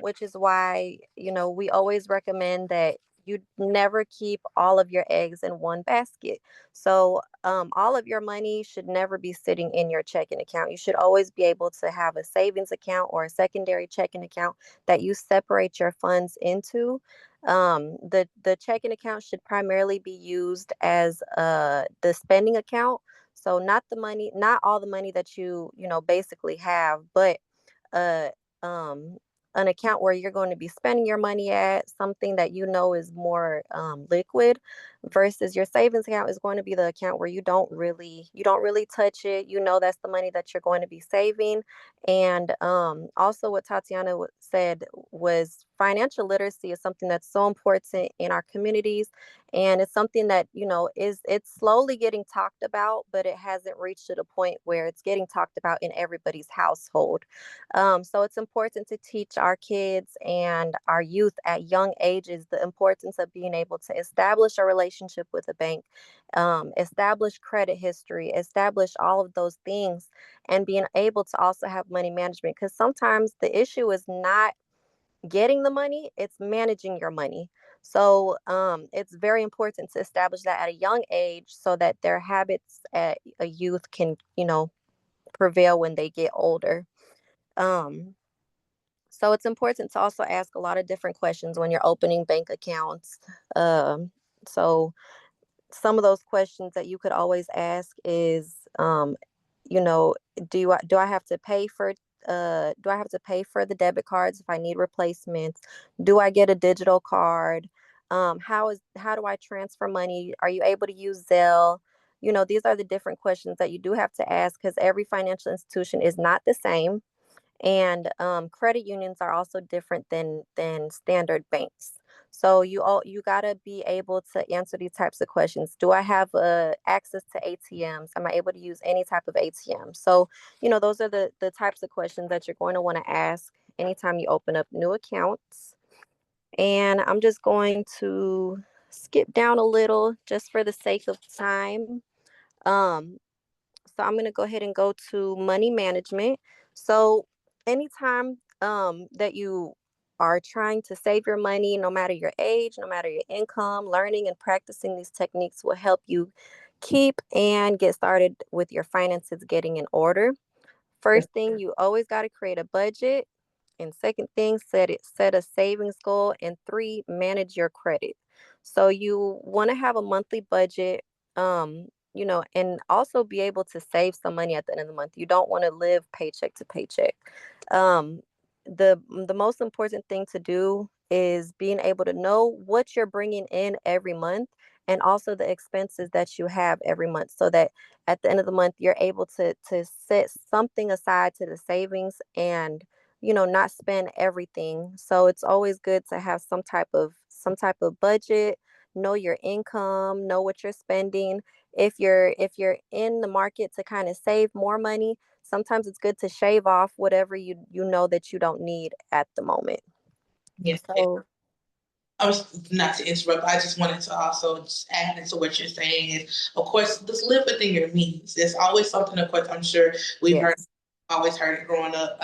which is why, we always recommend that you never keep all of your eggs in one basket. So all of your money should never be sitting in your checking account. You should always be able to have a savings account or a secondary checking account that you separate your funds into. The checking account should primarily be used as the spending account. So not all the money that you basically have, but uh um an account where you're going to be spending your money at, something that is more liquid, versus your savings account is going to be the account where you don't really touch it. That's the money that you're going to be saving. And also what Tatiana said was financial literacy is something that's so important in our communities, and it's something that it's slowly getting talked about, but it hasn't reached to the point where it's getting talked about in everybody's household. So it's important to teach our kids and our youth at young ages the importance of being able to establish a relationship with a bank, establish credit history, establish all of those things, and being able to also have money management. Because sometimes the issue is not getting the money, it's managing your money. So it's very important to establish that at a young age so that their habits at a youth can, prevail when they get older. Um, so it's important to also ask a lot of different questions when you're opening bank accounts. Um, so some of those questions that you could always ask is, you know, do I have to pay for the debit cards if I need replacements? Do I get a digital card? How do I transfer money? Are you able to use Zelle? These are the different questions that you do have to ask, because every financial institution is not the same, and credit unions are also different than standard banks. So you gotta be able to answer these types of questions. Do I have access to ATMs? Am I able to use any type of ATM? So those are the types of questions that you're going to want to ask anytime you open up new accounts. And I'm just going to skip down a little just for the sake of time. Um, So I'm going to go ahead and go to money management. So anytime that you are trying to save your money, no matter your age, no matter your income, learning and practicing these techniques will help you keep and get started with your finances getting in order. First thing, you always got to create a budget. And second thing, set a savings goal. And three, manage your credit. So you want to have a monthly budget, and also be able to save some money at the end of the month. You don't want to live paycheck to paycheck. Um, the most important thing to do is being able to know what you're bringing in every month and also the expenses that you have every month, so that at the end of the month you're able to set something aside to the savings and not spend everything. So it's always good to have some type of budget, know your income, know what you're spending. If you're in the market to kind of save more money, sometimes it's good to shave off whatever you know that you don't need at the moment. Yes. So I was not to interrupt. I just wanted to also just add into what you're saying is, of course, just live within your means. There's always something. Of course, I'm sure we've heard. yes. Always heard it growing up,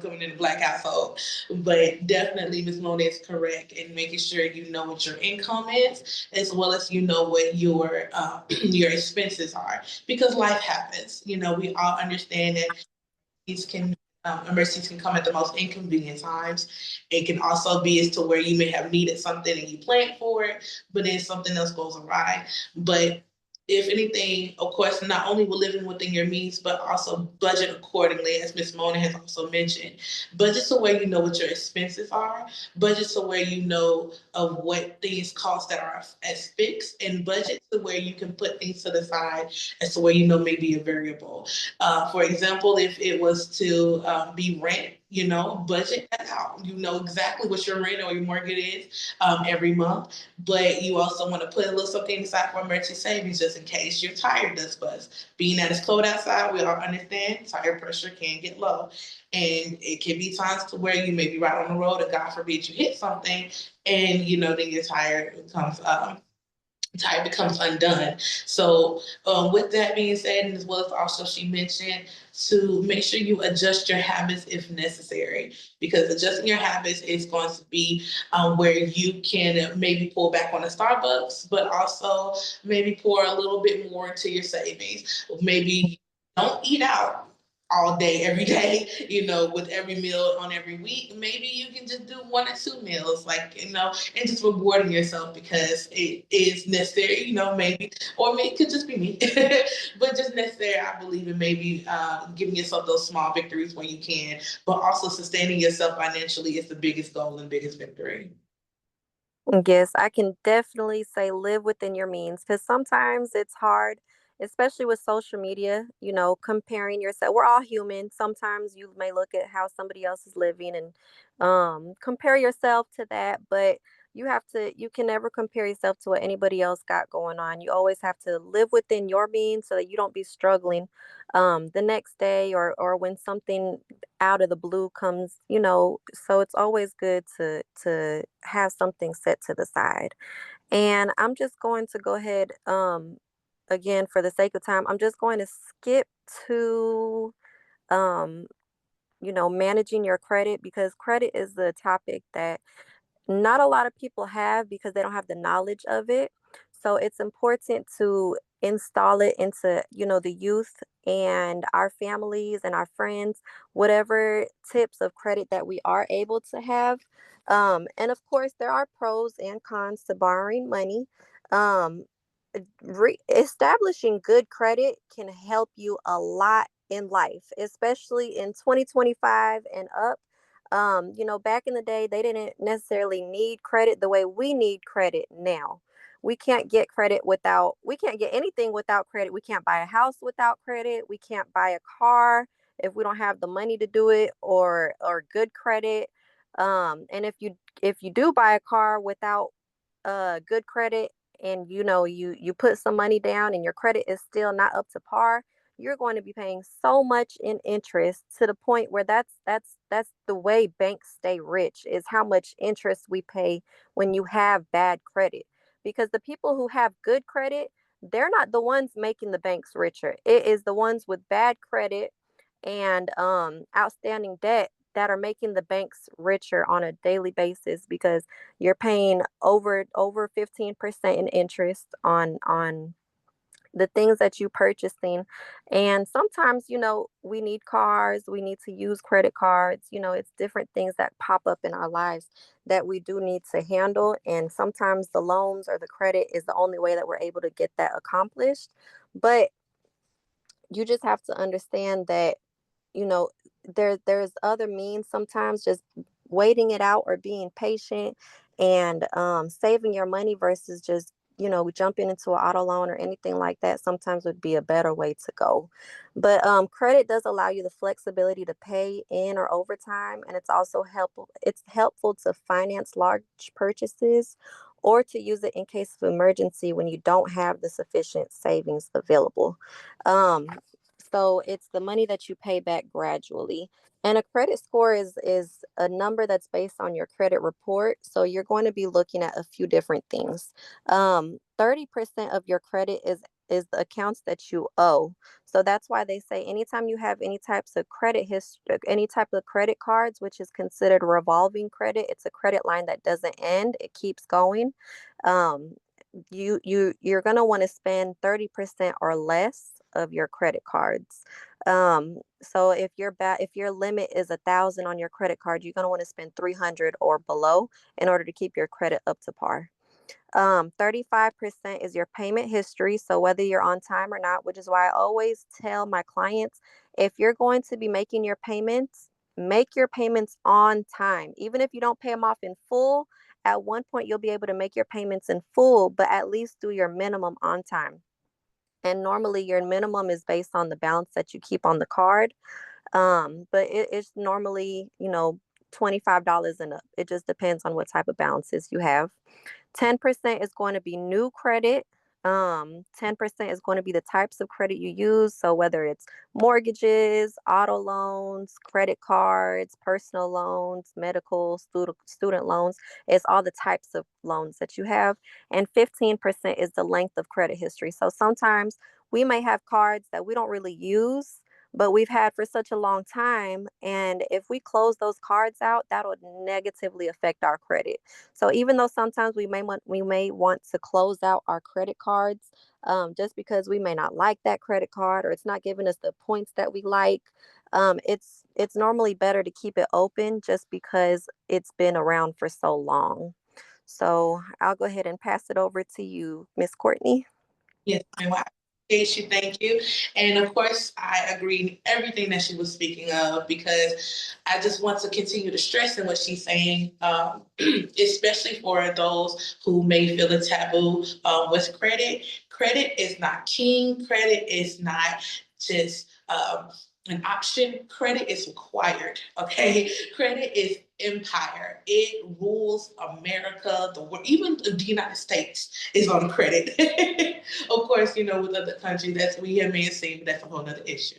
coming in a Black household. But definitely, Ms. Mona is correct in making sure you know what your income is, as well as you know what your your expenses are, because life happens. We all understand that these can emergencies can come at the most inconvenient times. It can also be as to where you may have needed something and you planned for it, but then something else goes awry. But if anything, of course, not only will living within your means, but also budget accordingly, as Ms. Mona has also mentioned. Budget so where you know what your expenses are, budget so where you know of what things cost that are as fixed, and budget to where you can put things to the side as to where you know may be a variable. For example, if it was to be rent, budget that out. You know exactly what your rent or your mortgage is every month, but you also want to put a little something aside for emergency savings just in case your tire does bust. Being that it's cold outside, we all understand tire pressure can get low. And it can be times to where you may be right on the road and God forbid you hit something and then your tire becomes undone. So with that being said, and as well as also she mentioned to make sure you adjust your habits if necessary, because adjusting your habits is going to be where you can maybe pull back on the Starbucks, but also maybe pour a little bit more into your savings. Maybe don't eat out all day, every day, with every meal on every week. Maybe you can just do 1 or 2 meals, and just rewarding yourself because it is necessary, maybe, or maybe it could just be me, but just necessary, I believe in maybe giving yourself those small victories when you can, but also sustaining yourself financially is the biggest goal and biggest victory. Yes, I can definitely say live within your means, because sometimes it's hard, especially with social media, comparing yourself. We're all human. Sometimes you may look at how somebody else is living and compare yourself to that, but you can never compare yourself to what anybody else got going on. You always have to live within your means so that you don't be struggling the next day, or when something out of the blue comes, so it's always good to have something set to the side. And I'm just going to go ahead, again, for the sake of time, I'm just going to skip to um managing your credit, because credit is the topic that not a lot of people have because they don't have the knowledge of it. So it's important to install it into, the youth and our families and our friends, whatever tips of credit that we are able to have. And of course, there are pros and cons to borrowing money. Um, Establishing good credit can help you a lot in life, especially in 2025 and up. Back in the day, they didn't necessarily need credit the way we need credit now. We can't get anything without credit. We can't buy a house without credit. We can't buy a car if we don't have the money to do it, or good credit. And if you do buy a car without good credit, and you put some money down and your credit is still not up to par, you're going to be paying so much in interest, to the point where that's the way banks stay rich, is how much interest we pay when you have bad credit. Because the people who have good credit, they're not the ones making the banks richer. It is the ones with bad credit and outstanding debt that are making the banks richer on a daily basis, because you're paying over 15% in interest on the things that you purchasing. And sometimes, we need cars, we need to use credit cards. It's different things that pop up in our lives that we do need to handle, and sometimes the loans or the credit is the only way that we're able to get that accomplished. But you just have to understand that, you know there's other means. Sometimes just waiting it out or being patient and saving your money versus just jumping into an auto loan or anything like that sometimes would be a better way to go. But credit does allow you the flexibility to pay in or over time, and it's helpful to finance large purchases or to use it in case of emergency when you don't have the sufficient savings available. um, so it's the money that you pay back gradually. And a credit score is a number that's based on your credit report. So you're going to be looking at a few different things. 30% of your credit is the accounts that you owe. So that's why they say anytime you have any types of credit history, any type of credit cards, which is considered revolving credit, it's a credit line that doesn't end, it keeps going. Um, you're going to want to spend 30% or less of your credit cards. So if your limit is 1,000 on your credit card, you're going to want to spend 300 or below in order to keep your credit up to par. 35% is your payment history. So whether you're on time or not, which is why I always tell my clients, if you're going to be making your payments, make your payments on time. Even if you don't pay them off in full, at one point you'll be able to make your payments in full, but at least do your minimum on time. And normally your minimum is based on the balance that you keep on the card. But it's normally, $25 and up. It just depends on what type of balances you have. 10% is going to be new credit. 10% is going to be the types of credit you use. So whether it's mortgages, auto loans, credit cards, personal loans, medical, student loans, it's all the types of loans that you have. And 15% is the length of credit history. So sometimes we may have cards that we don't really use, but we've had for such a long time. And if we close those cards out, that would negatively affect our credit. So even though sometimes we may want to close out our credit cards, just because we may not like that credit card or it's not giving us the points that we like, it's normally better to keep it open just because it's been around for so long. So I'll go ahead and pass it over to you, Miss Courtney. Yes, ma'am. Well, I appreciate you. Thank you. And of course, I agree in everything that she was speaking of, because I just want to continue to stress in what she's saying, especially for those who may feel a taboo with credit. Credit is not king. Credit is not just an option. Credit is required. Okay, credit is empire. It rules America, the world, even the United States is on credit. Of course, with other countries, we may have seen, but that's a whole other issue.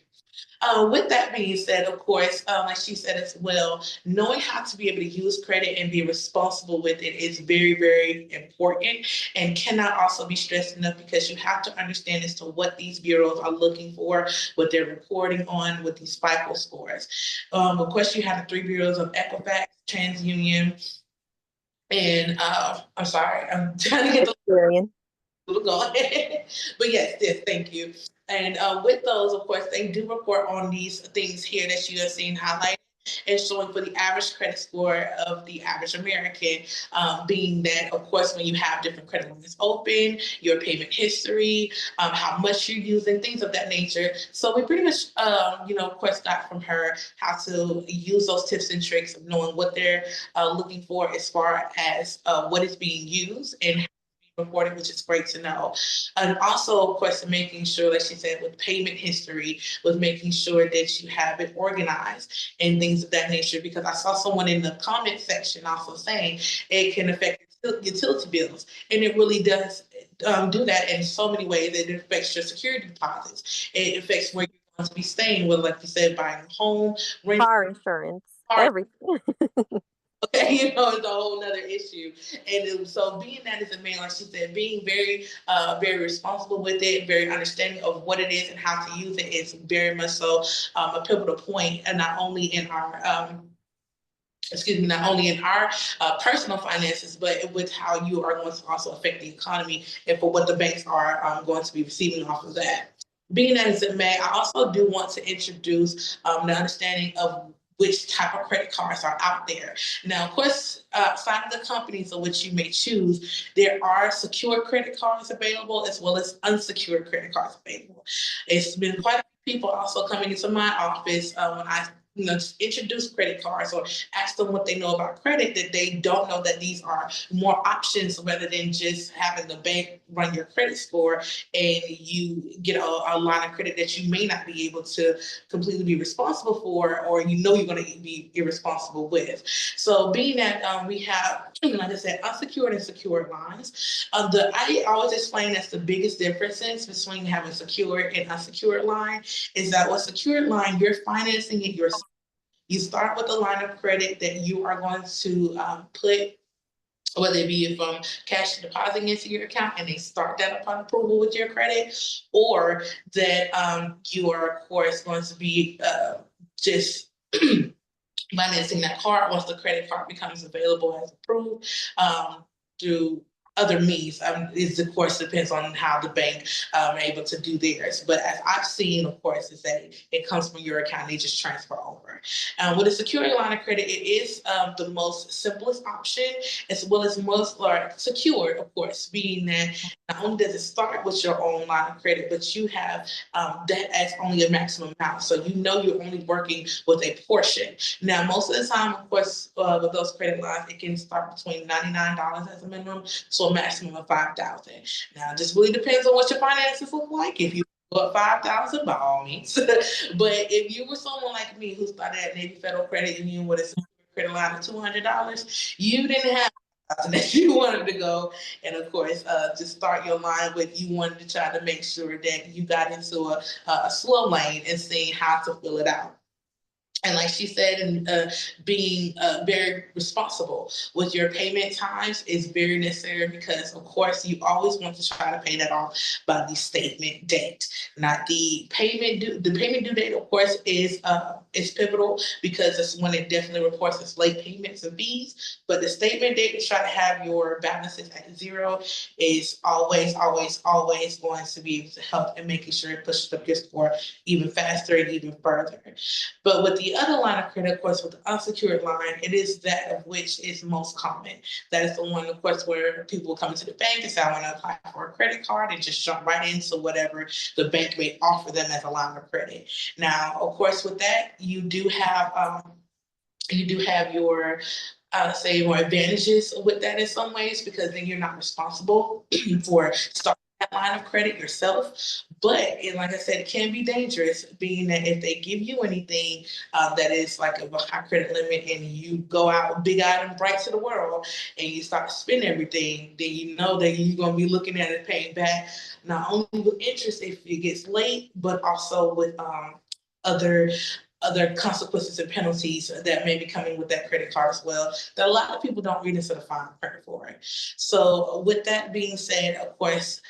With that being said, of course, like she said as well, knowing how to be able to use credit and be responsible with it is very, very important, and cannot also be stressed enough, because you have to understand as to what these bureaus are looking for, what they're reporting on with these FICO scores. Of course, you have the 3 bureaus of Equifax, TransUnion, and I'm sorry, I'm trying to get the going. But yes, thank you. And with those, of course, they do report on these things here that you have seen highlighted, and showing for the average credit score of the average American, being that, of course, when you have different credit lines open, your payment history, how much you're using, things of that nature. So we pretty much, of course, got from her how to use those tips and tricks of knowing what they're looking for as far as what is being used and reported, which is great to know. And also, of course, making sure, like she said, with payment history, with making sure that you have it organized and things of that nature, because I saw someone in the comment section also saying it can affect utility bills, and it really does do that in so many ways. It affects your security deposits. It affects where you're going to be staying, with, like you said, buying a home, rent, Car insurance, everything. Okay, it's a whole nother issue. So being that as a man, like she said, being very, very responsible with it, very understanding of what it is and how to use it is very much so a pivotal point, and not only in our not only in our personal finances, but with how you are going to also affect the economy and for what the banks are going to be receiving off of that. Being that as it may, I also do want to introduce the understanding of which type of credit cards are out there. Now, of course, outside of the companies of which you may choose, there are secure credit cards available as well as unsecured credit cards available. It's been quite a few people also coming into my office when I introduce credit cards or ask them what they know about credit, that they don't know that these are more options rather than just having the bank run your credit score and you get a line of credit that you may not be able to completely be responsible for, or you're going to be irresponsible with. So being that we have, like I said, unsecured and secured lines, I always explain that's the biggest differences between having secured and unsecured line is that with secured line, you're financing it yourself. You start with a line of credit that you are going to put, whether it be from cash depositing into your account and they start that upon approval with your credit, or that you are, of course, going to be just financing that card once the credit card becomes available as approved through other means. It of course depends on how the bank are able to do theirs. But as I've seen, of course, is that it comes from your account, they just transfer over. With a secured line of credit, it is the most simplest option, as well as most secured, of course, being that not only does it start with your own line of credit, but you have that as only a maximum amount. So you're only working with a portion. Now, most of the time, of course, with those credit lines, it can start between $99 as a minimum to a maximum of $5,000. Now, it just really depends on what your finances look like. If you put $5,000, by all means. But if you were someone like me who started at Navy Federal Credit Union with a credit line of $200, you didn't have that you wanted to go, and of course, just start your line with you wanted to try to make sure that you got into a slow lane and seeing how to fill it out. And like she said, and being very responsible with your payment times is very necessary because, of course, you always want to try to pay that off by the statement date, not the payment due. The payment due date, of course, is pivotal because it's when it definitely reports its late payments and fees. But the statement date to try to have your balances at zero is always, always, always going to be able to help in making sure it pushes up your score even faster and even further. But with the other line of credit, of course, with the unsecured line, it is that of which is most common. That is the one, of course, where people come into the bank and say, I want to apply for a credit card and just jump right into whatever the bank may offer them as a line of credit. Now, of course, with that, you do have your say more advantages with that in some ways, because then you're not responsible for starting that line of credit yourself. But like I said, it can be dangerous, being that if they give you anything that is like a high credit limit and you go out big-eyed and bright to the world and you start to spend everything, then you know that you're going to be looking at it paying back, not only with interest if it gets late, but also with other consequences and penalties that may be coming with that credit card as well, that a lot of people don't read into the fine print for it. So with that being said, of course,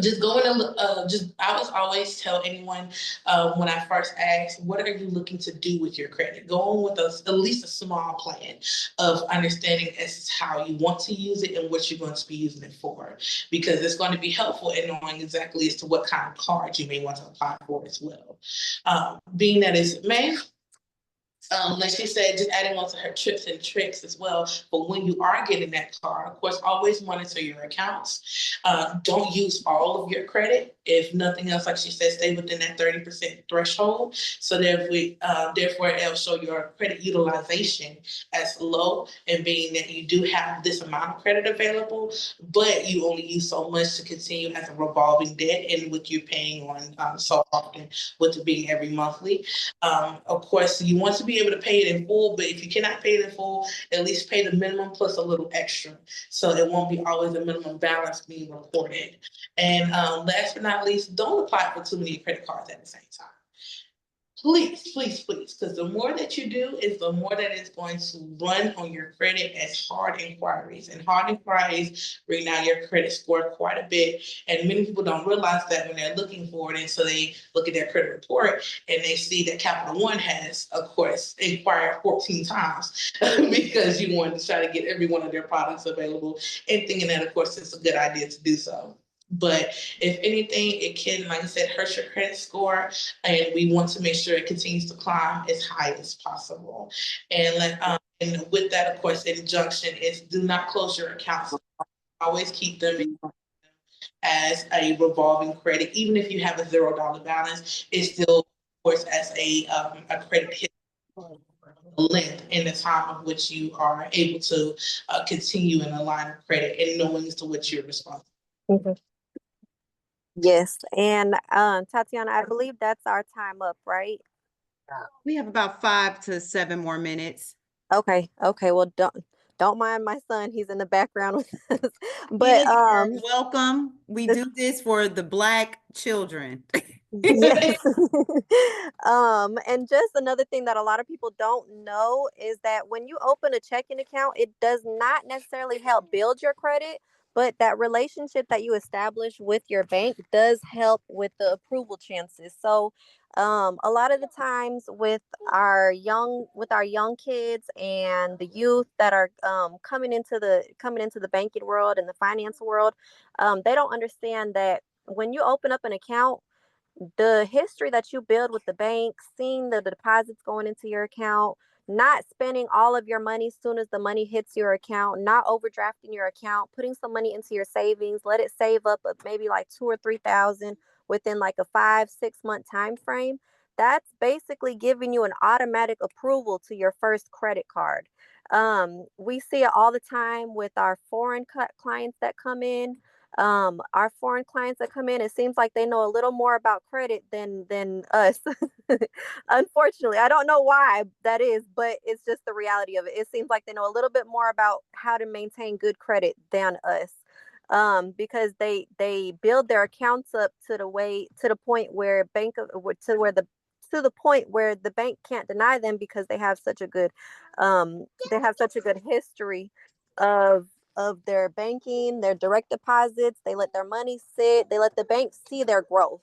just going to I was always tell anyone when I first ask, what are you looking to do with your credit? Go on with at least a small plan of understanding as to how you want to use it and what you're going to be using it for, because it's going to be helpful in knowing exactly as to what kind of card you may want to apply for as well. Being that is May, like she said, just adding on to her tips and tricks as well. But when you are getting that card, of course, always monitor your accounts. Don't use all of your credit. If nothing else, like she said, stay within that 30% threshold. So therefore, it'll show your credit utilization as low, and being that you do have this amount of credit available, but you only use so much to continue as a revolving debt, and with you paying on so often, with it being every monthly. Of course, you want to be able to pay it in full, but if you cannot pay it in full, at least pay the minimum plus a little extra, so it won't be always a minimum balance being reported. And last but not least, don't apply for too many credit cards at the same time. please, because the more that you do is the more that it's going to run on your credit as hard inquiries. And hard inquiries bring down your credit score quite a bit. And many people don't realize that when they're looking for it. And so they look at their credit report and they see that Capital One has, of course, inquired 14 times because you wanted to try to get every one of their products available, and thinking that, of course, it's a good idea to do so. But if anything, it can, like I said, hurt your credit score, and we want to make sure it continues to climb as high as possible. And with that, of course, the injunction is do not close your accounts. Always keep them as a revolving credit. Even if you have a $0 balance, it's still, of course, as a credit hit length and the time of which you are able to continue in a line of credit and knowing as to what you're responsible. Yes, and Tatiana, I believe that's our time up, right? We have about 5 to 7 more minutes. Okay. Well, don't mind my son. He's in the background with us. But welcome. We do this for the Black children. yes. And just another thing that a lot of people don't know is that when you open a checking account, it does not necessarily help build your credit, but that relationship that you establish with your bank does help with the approval chances. So a lot of the times with our young kids and the youth that are coming into the banking world and the finance world, they don't understand that when you open up an account, the history that you build with the bank, seeing the deposits going into your account, not spending all of your money as soon as the money hits your account, not overdrafting your account, putting some money into your savings, let it save up maybe like 2,000 or 3,000 within like a 5-6 month time frame. That's basically giving you an automatic approval to your first credit card. We see it all the time with our foreign clients that come in. Our foreign clients that come in, it seems like they know a little more about credit than us. Unfortunately, I don't know why that is, but it's just the reality of it. It seems like they know a little bit more about how to maintain good credit than us. Because they build their accounts up to the point where the point where the bank can't deny them because they have such a good history of their banking, their direct deposits. They let their money sit. They let the bank see their growth.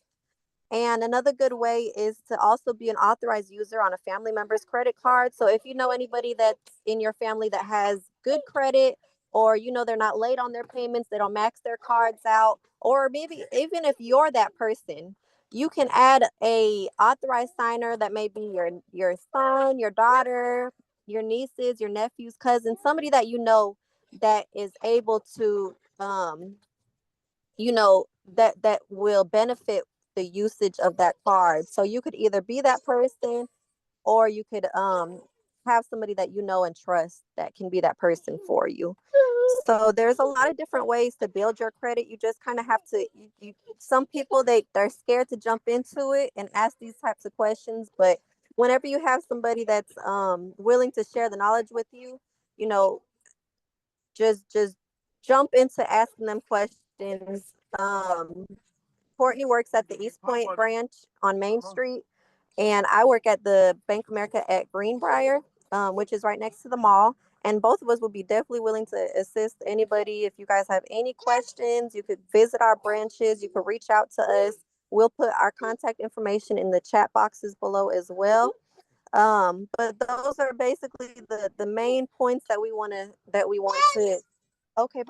And another good way is to also be an authorized user on a family member's credit card. So if you know anybody that's in your family that has good credit, or they're not late on their payments, they don't max their cards out, or maybe even if you're that person, you can add a authorized signer that may be your son, your daughter, your nieces, your nephews, cousins, somebody that that is able to that will benefit the usage of that card. So you could either be that person, or you could have somebody that you know and trust that can be that person for you. So there's a lot of different ways to build your credit. You just kind of have to some people they're scared to jump into it and ask these types of questions, but whenever you have somebody that's willing to share the knowledge with you, just jump into asking them questions. Courtney works at the East Point branch on Main Street, and I work at the Bank of America at Greenbrier, which is right next to the mall. And both of us would be definitely willing to assist anybody. If you guys have any questions, you could visit our branches. You could reach out to us. We'll put our contact information in the chat boxes below as well. But those are basically the main points that we want to. Okay,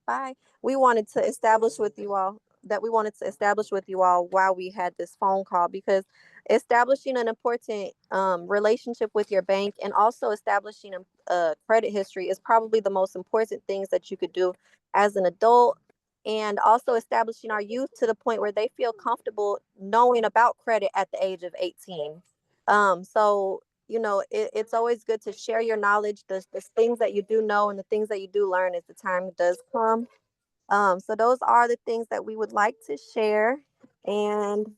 bye. We wanted to establish with you all while we had this phone call, because establishing an important relationship with your bank and also establishing a credit history is probably the most important things that you could do as an adult, and also establishing our youth to the point where they feel comfortable knowing about credit at the age of 18. So it's always good to share your knowledge, the things that you do know and the things that you do learn as the time does come. So those are the things that we would like to share. And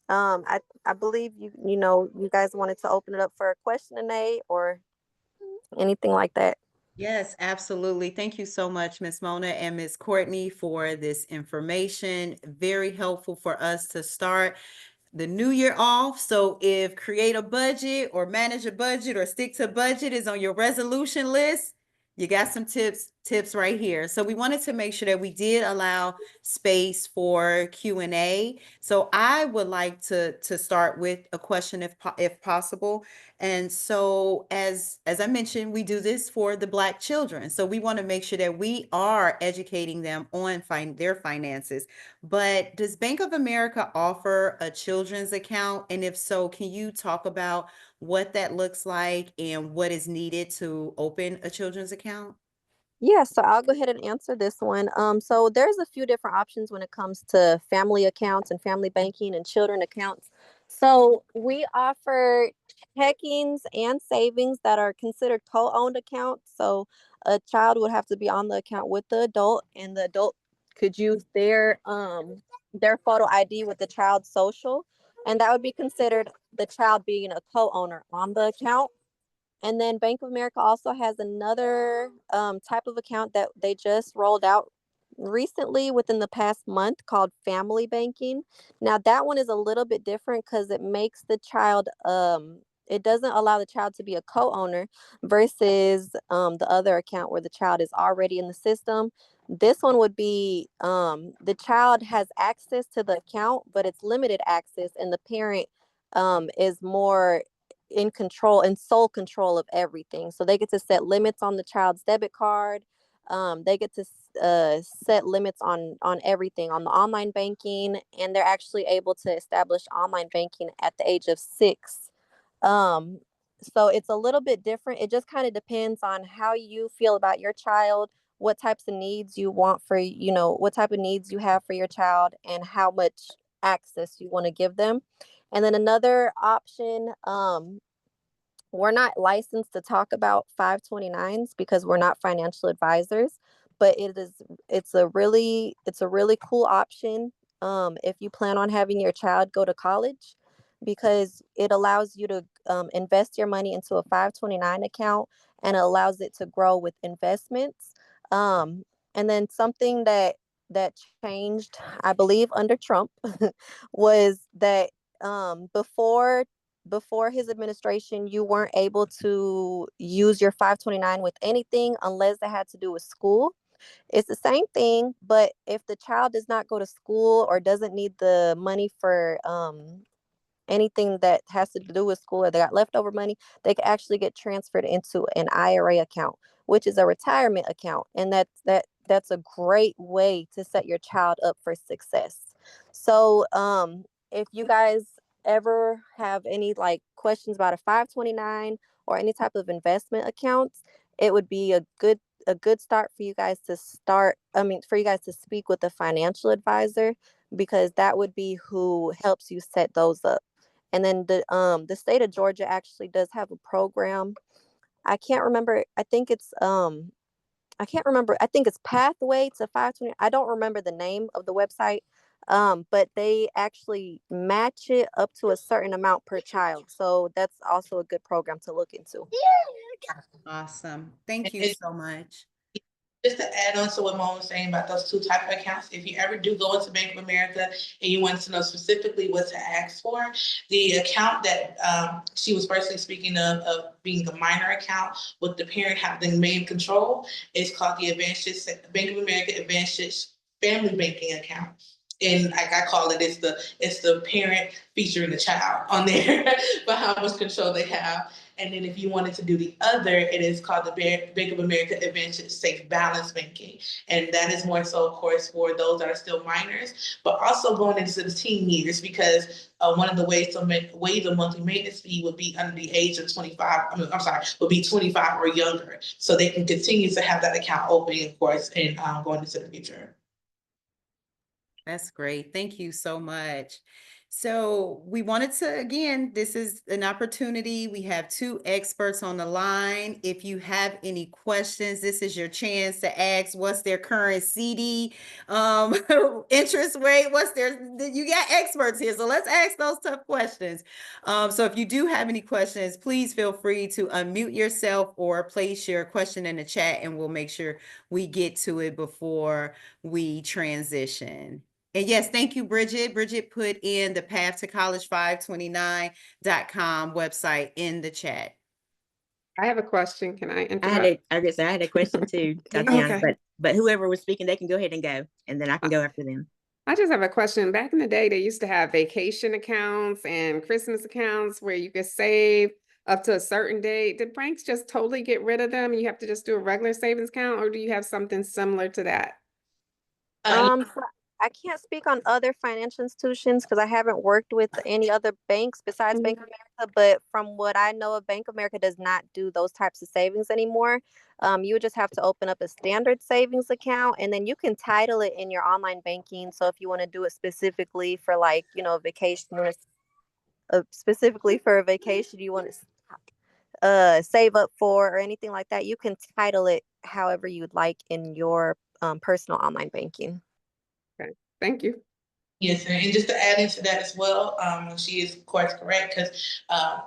I believe you guys wanted to open it up for a question and A or anything like that. Yes, absolutely. Thank you so much, Ms. Mona and Ms. Courtney, for this information. Very helpful for us to start the new year off. So if create a budget or manage a budget or stick to budget is on your resolution list, you got some tips right here. So we wanted to make sure that we did allow space for Q&A. So I would like to start with a question if possible. And so as I mentioned, we do this for the Black children. So we want to make sure that we are educating them on their finances. But does Bank of America offer a children's account? And if so, can you talk about what that looks like and what is needed to open a children's account? Yeah, so I'll go ahead and answer this one. So there's a few different options when it comes to family accounts and family banking and children accounts. So we offer checkings and savings that are considered co-owned accounts. So a child would have to be on the account with the adult, and the adult could use their photo ID with the child's social, and that would be considered the child being a co-owner on the account. And then Bank of America also has another type of account that they just rolled out recently within the past month called family banking. Now that one is a little bit different because it makes the child it doesn't allow the child to be a co-owner versus the other account where the child is already in the system. This one would be the child has access to the account, but it's limited access, and the parent is more in control and sole control of everything. So they get to set limits on the child's debit card. They get to set limits on everything, on the online banking, and they're actually able to establish online banking at the age of 6. Um, so it's a little bit different. It just kind of depends on how you feel about your child, what types of needs you want for, what type of needs you have for your child, and how much access you want to give them. And then another option, we're not licensed to talk about 529s because we're not financial advisors, but it's a really cool option if you plan on having your child go to college, because it allows you to invest your money into a 529 account, and it allows it to grow with investments. Um, and then something that changed, I believe, under Trump was that before his administration, you weren't able to use your 529 with anything unless it had to do with school. It's the same thing, but if the child does not go to school or doesn't need the money for anything that has to do with school, or they got leftover money, they can actually get transferred into an IRA account, which is a retirement account. And that's a great way to set your child up for success. So if you guys ever have any like questions about a 529 or any type of investment accounts, it would be a good start for you guys for you guys to speak with a financial advisor, because that would be who helps you set those up. And then the state of Georgia actually does have a program. I can't remember. I can't remember. I think it's Pathway to 520. I don't remember the name of the website. But they actually match it up to a certain amount per child. So that's also a good program to look into. Awesome. Thank you And so much. just to add on to what Mom was saying about those two type of accounts, if you ever do go into Bank of America and you want to know specifically what to ask for, the account that she was firstly speaking of being the minor account with the parent having main control, is called the Bank of America Advantage Family Banking Account. And like I call it, it's the parent featuring the child on there, but how much control they have. And then if you wanted to do the other, it is called the Bank of America Advantage Safe Balance Banking. And that is more so, of course, for those that are still minors, but also going into the teen years, because one of the ways to waive the monthly maintenance fee would be under the age of 25. Would be 25 or younger. So they can continue to have that account open, of course, and going into the future. That's great. Thank you so much. So we wanted to, again, this is an opportunity. We have 2 experts on the line. If you have any questions, this is your chance to ask what's their current CD interest rate, you got experts here. So let's ask those tough questions. So if you do have any questions, please feel free to unmute yourself or place your question in the chat, and we'll make sure we get to it before we transition. And yes, thank you, Bridget. Bridget put in the path to college529.com website in the chat. I have a question. Can I interrupt? I had a question too, Tatiana, Okay. but whoever was speaking, they can go ahead and go, and then I can go after them. I just have a question. Back in the day, they used to have vacation accounts and Christmas accounts where you could save up to a certain date. Did banks just totally get rid of them and you have to just do a regular savings account, or do you have something similar to that? So I can't speak on other financial institutions because I haven't worked with any other banks besides Bank of America. But from what I know of, Bank of America does not do those types of savings anymore. You would just have to open up a standard savings account, and then you can title it in your online banking. So if you want to do it specifically for, like, vacation, or specifically for a vacation you want to save up for or anything like that, you can title it however you'd like in your personal online banking. Okay, thank you. Yes, and just to add into that as well, she is of course correct, because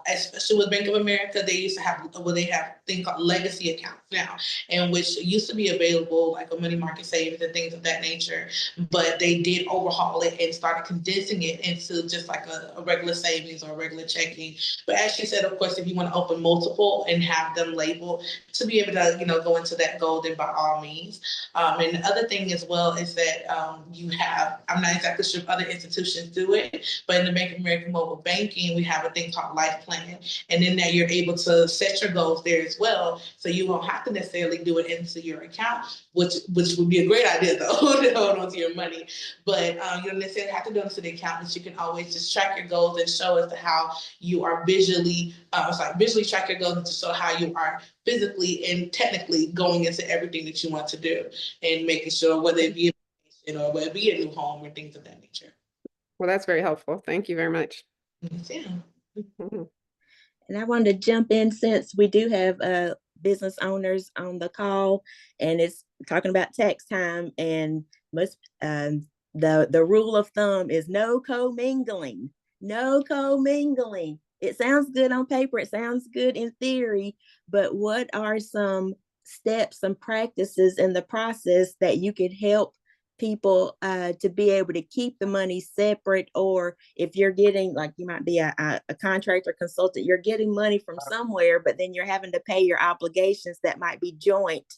especially with Bank of America, they used to have, they have things called legacy accounts now, and which used to be available like a money market savings and things of that nature, but they did overhaul it and started condensing it into just like a regular savings or a regular checking. But as she said, of course, if you want to open multiple and have them labeled to be able to, go into that goal, then by all means. And the other thing as well is that you have, I'm not exactly sure if other institutions do it, but in the Bank of America mobile banking, we have a thing called Life Plan. And in that, you're able to set your goals there as well. So you won't have to necessarily do it into your account, which would be a great idea though, to hold on to your money. But you don't necessarily have to do it into the account, but you can always just track your goals and show as to how you are visually track your goals to show how you are physically and technically going into everything that you want to do, and making sure whether it be or whether it be a new home or things of that nature. Well, that's very helpful. Thank you very much. Yeah. And I wanted to jump in since we do have business owners on the call, and it's talking about tax time, and the rule of thumb is no commingling. No commingling. It sounds good on paper, it sounds good in theory, but what are some steps, some practices in the process that you could help people to be able to keep the money separate? Or if you're getting, like, you might be a contractor consultant, you're getting money from somewhere, but then you're having to pay your obligations that might be joint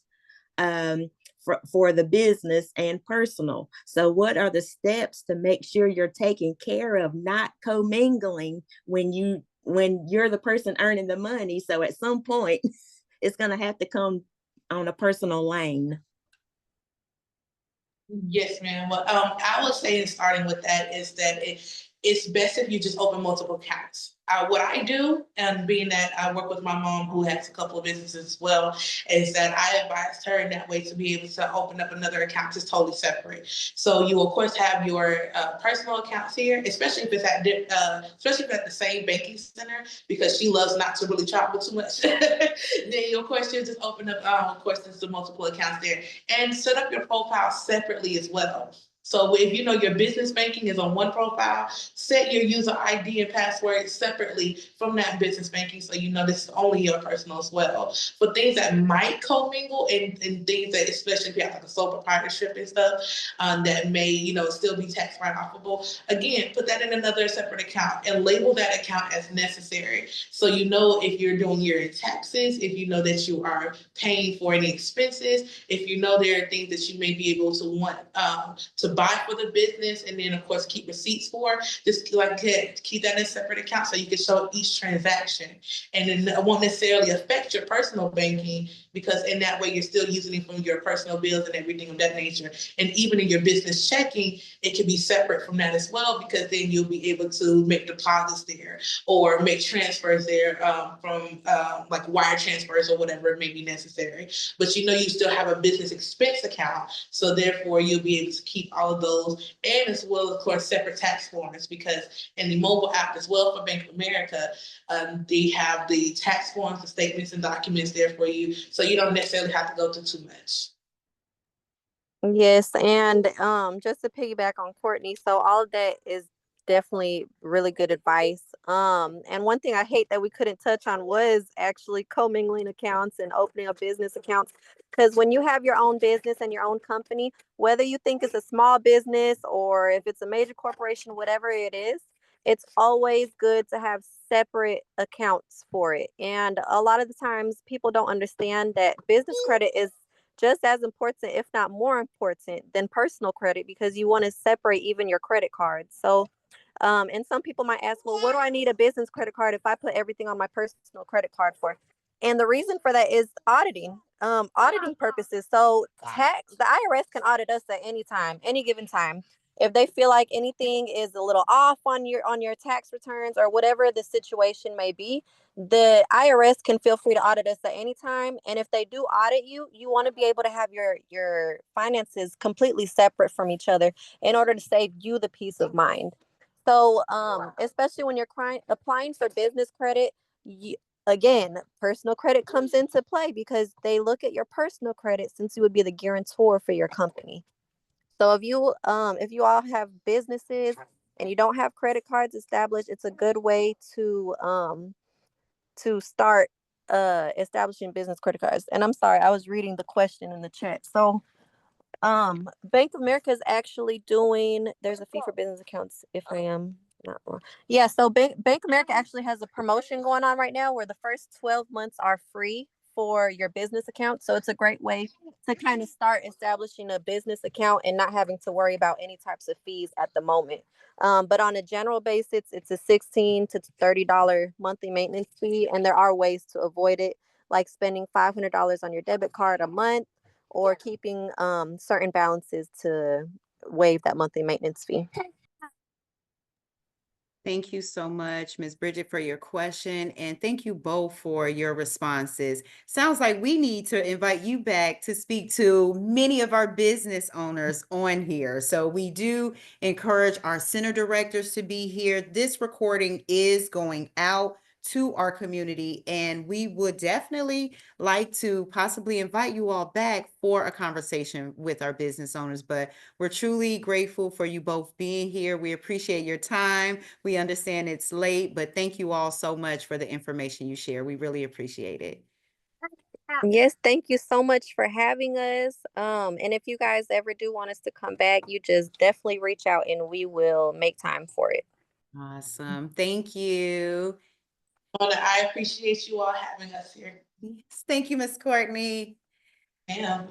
for the business and personal. So what are the steps to make sure you're taking care of not commingling when you're the person earning the money? So at some point it's going to have to come on a personal lane. Yes, ma'am. Well, I would say, starting with that, is that it's best if you just open multiple accounts. What I do, and being that I work with my mom who has a couple of businesses as well, is that I advised her in that way to be able to open up another account that's totally separate. So you of course have your personal accounts here, especially if it's at the same banking center, because she loves not to really travel too much. Then of course you just open up, of course, there's the multiple accounts there, and set up your profile separately as well. So if you know your business banking is on one profile, set your user ID and password separately from that business banking, so you know this is only your personal as well. For things that might commingle, and things that, especially if you have like a sole proprietorship and stuff, that may still be tax write-offable, again, put that in another separate account and label that account as necessary. So you know if you're doing your taxes, if you know that you are paying for any expenses, if you know there are things that you may be able to want to buy for the business, and then of course keep receipts for, just like keep that in a separate account so you can show each transaction, and then it won't necessarily affect your personal banking, because in that way you're still using it from your personal bills and everything of that nature. And even in your business checking, it can be separate from that as well, because then you'll be able to make deposits there or make transfers there from like wire transfers or whatever it may be necessary. But you still have a business expense account, so therefore you'll be able to keep all of those, and as well, of course, separate tax forms, because in the mobile app as well for Bank of America, they have the tax forms, the statements and documents there for you, so you don't necessarily have to go through too much. Yes, and just to piggyback on Courtney, so all of that is definitely really good advice. And one thing I hate that we couldn't touch on was actually commingling accounts and opening a business accounts. Because when you have your own business and your own company, whether you think it's a small business or if it's a major corporation, whatever it is, it's always good to have separate accounts for it. And a lot of the times people don't understand that business credit is just as important, if not more important than personal credit, because you want to separate even your credit cards. So, and some people might ask, well, what do I need a business credit card if I put everything on my personal credit card for? And the reason for that is auditing purposes. So the IRS can audit us at any time, any given time. If they feel like anything is a little off on your tax returns or whatever the situation may be, the IRS can feel free to audit us at any time. And if they do audit you, you want to be able to have your finances completely separate from each other in order to save you the peace of mind. So, especially when you're applying for business credit, again, personal credit comes into play because they look at your personal credit since you would be the guarantor for your company. So if you all have businesses and you don't have credit cards established, it's a good way to start establishing business credit cards. And I'm sorry, I was reading the question in the chat. So Bank of America is actually doing, there's a fee for business accounts if I am not wrong. Yeah, so Bank America actually has a promotion going on right now where the first 12 months are free for your business account. So it's a great way to kind of start establishing a business account and not having to worry about any types of fees at the moment. But on a general basis, it's a $16 to $30 monthly maintenance fee, and there are ways to avoid it, like spending $500 on your debit card a month or keeping certain balances to waive that monthly maintenance fee. Thank you so much, Ms. Bridget, for your question. And thank you both for your responses. Sounds like we need to invite you back to speak to many of our business owners on here. So we do encourage our center directors to be here. This recording is going out to our community, and we would definitely like to possibly invite you all back for a conversation with our business owners. But we're truly grateful for you both being here. We appreciate your time. We understand it's late, but thank you all so much for the information you share. We really appreciate it. Yes, thank you so much for having us. And if you guys ever do want us to come back, you just definitely reach out and we will make time for it. Awesome. Thank you. Well, I appreciate you all having us here. Yes, thank you, Ms. Courtney. Ma'am.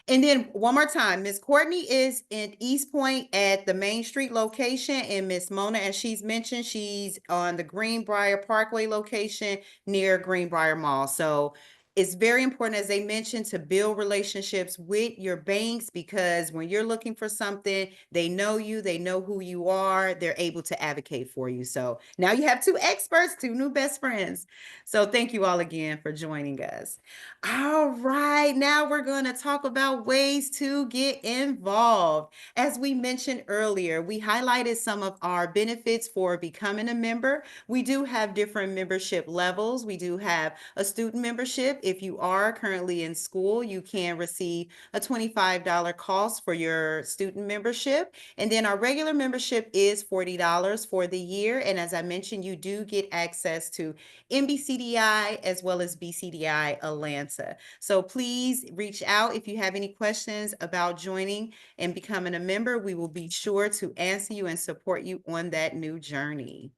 And then one more time, Miss Courtney is in East Point at the Main Street location, and Miss Mona, as she's mentioned, she's on the Greenbrier Parkway location near Greenbrier Mall. So it's very important, as they mentioned, to build relationships with your banks, because when you're looking for something, they know you, they know who you are, they're able to advocate for you. So now you have two experts, two new best friends. So thank you all again for joining us. All right, now we're going to talk about ways to get involved. As we mentioned earlier, we highlighted some of our benefits for becoming a member. We do have different membership levels. We do have a student membership. If you are currently in school, you can receive a $25 cost for your student membership. And then our regular membership is $40 for the year. And as I mentioned, you do get access to BCDI as well as BCDI-Atlanta. So please reach out if you have any questions about joining and becoming a member. We will be sure to answer you and support you on that new journey.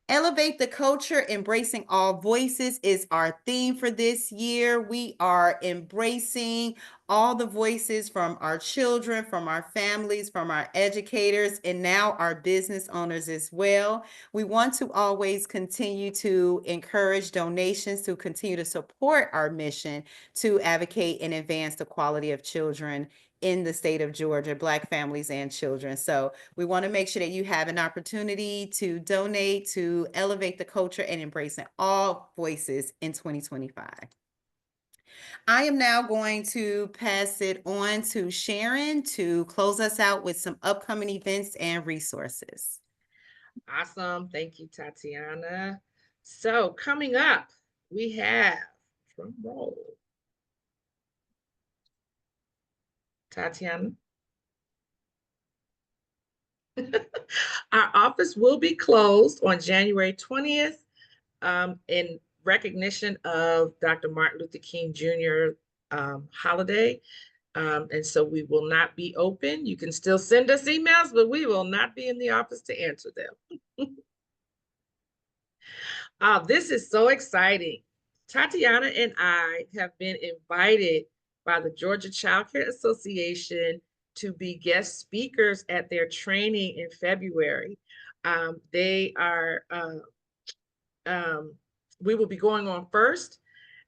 Elevate the culture, embracing all voices is our theme for this year. We are embracing all the voices from our children, from our families, from our educators, and now our business owners as well. We want to always continue to encourage donations to continue to support our mission to advocate and advance the quality of children in the state of Georgia, Black families and children. So we want to make sure that you have an opportunity to donate to elevate the culture and embracing all voices in 2025. I am now going to pass it on to Sharon to close us out with some upcoming events and resources. Awesome. Thank you, Tatiana. So coming up, we have, drum roll, Tatiana. Our office will be closed on January 20th in recognition of Dr. Martin Luther King Jr. Holiday. And so we will not be open. You can still send us emails, but we will not be in the office to answer them. This is so exciting. Tatiana and I have been invited by the Georgia Child Care Association to be guest speakers at their training in February. We will be going on first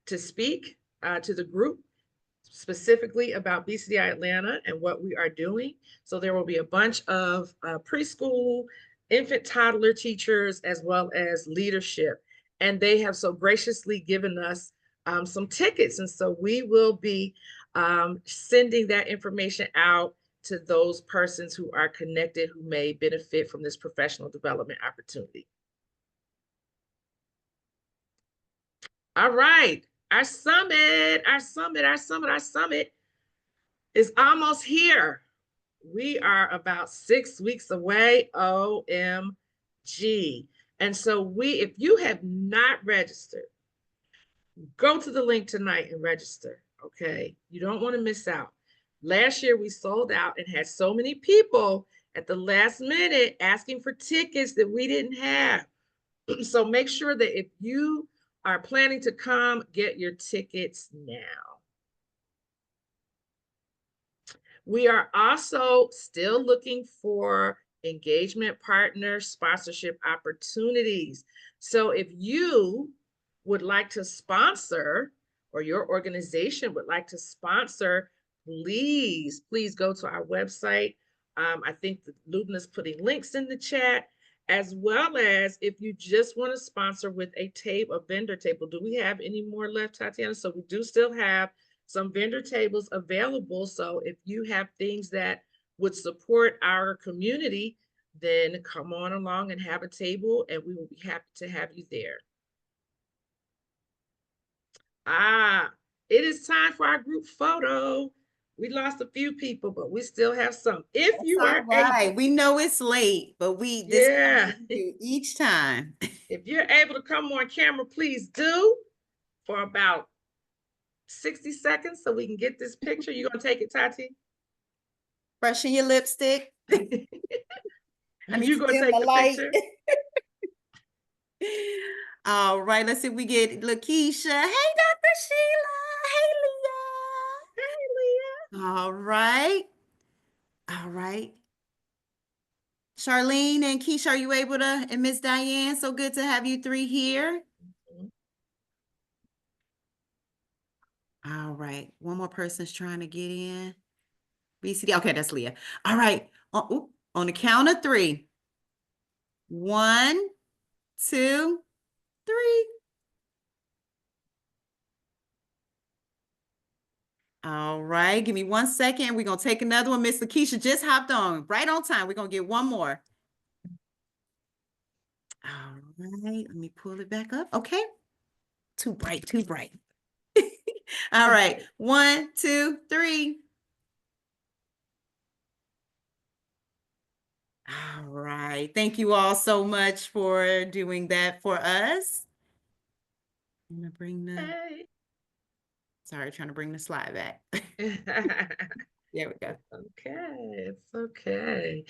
to speak to the group specifically about BCDI Atlanta and what we are doing. So there will be a bunch of preschool, infant toddler teachers, as well as leadership. And they have so graciously given us some tickets. And so we will be sending that information out to those persons who are connected, who may benefit from this professional development opportunity. All right, our summit is almost here. We are about 6 weeks away, OMG. And so if you have not registered, go to the link tonight and register, okay? You don't want to miss out. Last year we sold out and had so many people at the last minute asking for tickets that we didn't have. So make sure that if you are planning to come, get your tickets now. We are also still looking for engagement partner sponsorship opportunities. So if you would like to sponsor, or your organization would like to sponsor, please go to our website. I think that Lubna's putting links in the chat, as well as if you just want to sponsor with a vendor table. Do we have any more left, Tatiana? So we do still have some vendor tables available. So if you have things that would support our community, then come on along and have a table, and we will be happy to have you there. It is time for our group photo. We lost a few people, but we still have some. If you are able, we know it's late, but this do each time. If you're able to come on camera, please do, for about 60 seconds so we can get this picture. You gonna take it, Tati? Brushing your lipstick. You gonna take the picture? All right, let's see if we get Lakeisha. Hey, Dr. Sheila. Hey, Leah. Hey, Leah. All right. Charlene and Keisha, are you able to, and Miss Diane, so good to have you three here. All right, one more person's trying to get in. BCD, okay, that's Leah. All right, on the count of 3. 1, 2, 3. All right, give me 1 second. We're gonna take another one. Miss Lakeisha just hopped on right on time. We're gonna get one more. All right, let me pull it back up. Okay, too bright. All right, 1, 2, 3. All right, thank you all so much for doing that for us. I'm gonna bring sorry, trying to bring the slide back. There we go. Okay, it's okay.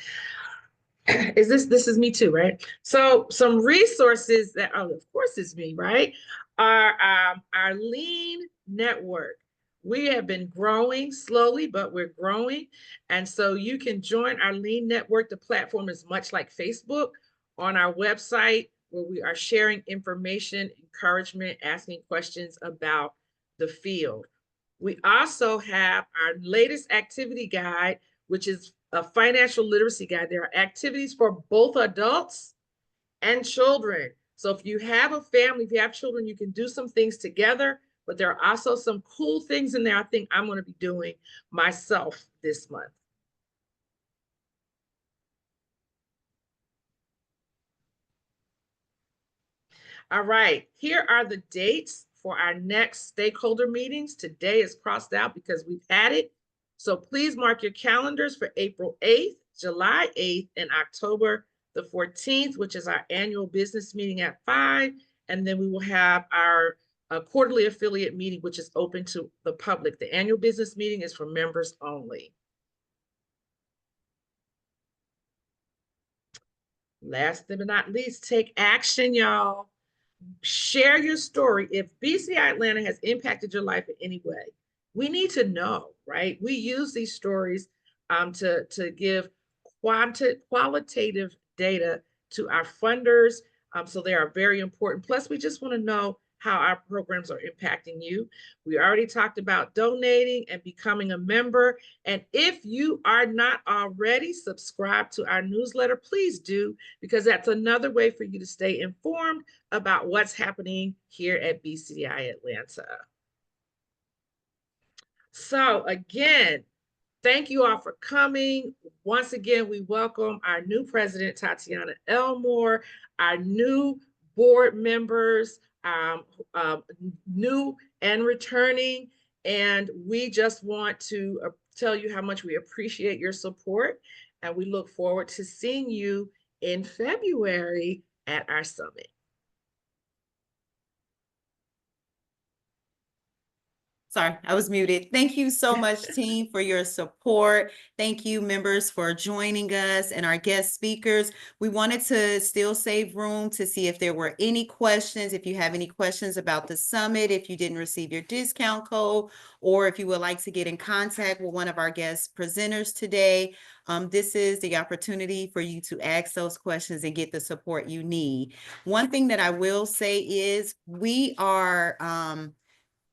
This is me too, right? So some resources that, of course it's me, right? Are our lean network. We have been growing slowly, but we're growing. And so you can join our lean network. The platform is much like Facebook on our website, where we are sharing information, encouragement, asking questions about the field. We also have our latest activity guide, which is a financial literacy guide. There are activities for both adults and children. So if you have a family, if you have children, you can do some things together, but there are also some cool things in there I think I'm going to be doing myself this month. All right, here are the dates for our next stakeholder meetings. Today is crossed out because we've had it. So please mark your calendars for April 8th, July 8th, and October the 14th, which is our annual business meeting at 5. And then we will have our quarterly affiliate meeting, which is open to the public. The annual business meeting is for members only. Last but not least, take action, y'all. Share your story. If BCDI Atlanta has impacted your life in any way, we need to know, right? We use these stories to give qualitative data to our funders. So they are very important. Plus, we just want to know how our programs are impacting you. We already talked about donating and becoming a member. And if you are not already subscribed to our newsletter, please do, because that's another way for you to stay informed about what's happening here at BCDI Atlanta. So again, thank you all for coming. Once again, we welcome our new president, Tatiana Elmore, our new board members, new and returning. And we just want to tell you how much we appreciate your support. And we look forward to seeing you in February at our summit. Sorry, I was muted. Thank you so much, team, for your support. Thank you, members, for joining us and our guest speakers. We wanted to still save room to see if there were any questions. If you have any questions about the summit, if you didn't receive your discount code, or if you would like to get in contact with one of our guest presenters today, this is the opportunity for you to ask those questions and get the support you need. One thing that I will say is we are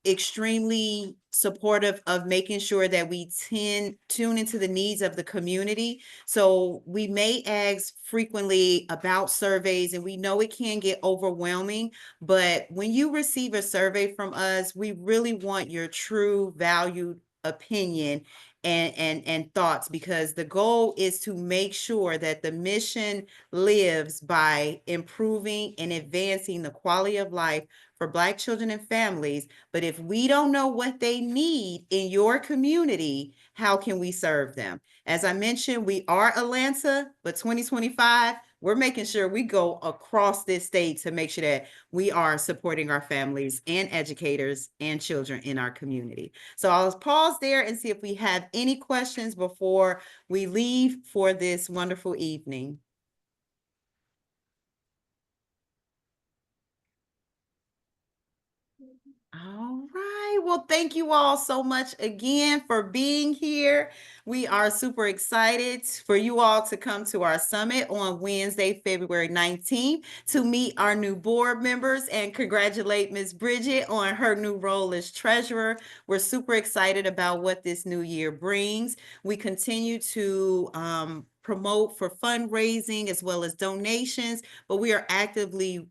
extremely supportive of making sure that we tune into the needs of the community. So we may ask frequently about surveys, and we know it can get overwhelming, but when you receive a survey from us, we really want your true valued opinion and thoughts, because the goal is to make sure that the mission lives by improving and advancing the quality of life for Black children and families. But if we don't know what they need in your community, how can we serve them? As I mentioned, we are Atlanta, but 2025, we're making sure we go across this state to make sure that we are supporting our families and educators and children in our community. So I'll pause there and see if we have any questions before we leave for this wonderful evening. All right. Well, thank you all so much again for being here. We are super excited for you all to come to our summit on Wednesday, February 19th, to meet our new board members and congratulate Ms. Bridget on her new role as treasurer. We're super excited about what this new year brings. We continue to promote for fundraising as well as donations, but we are actively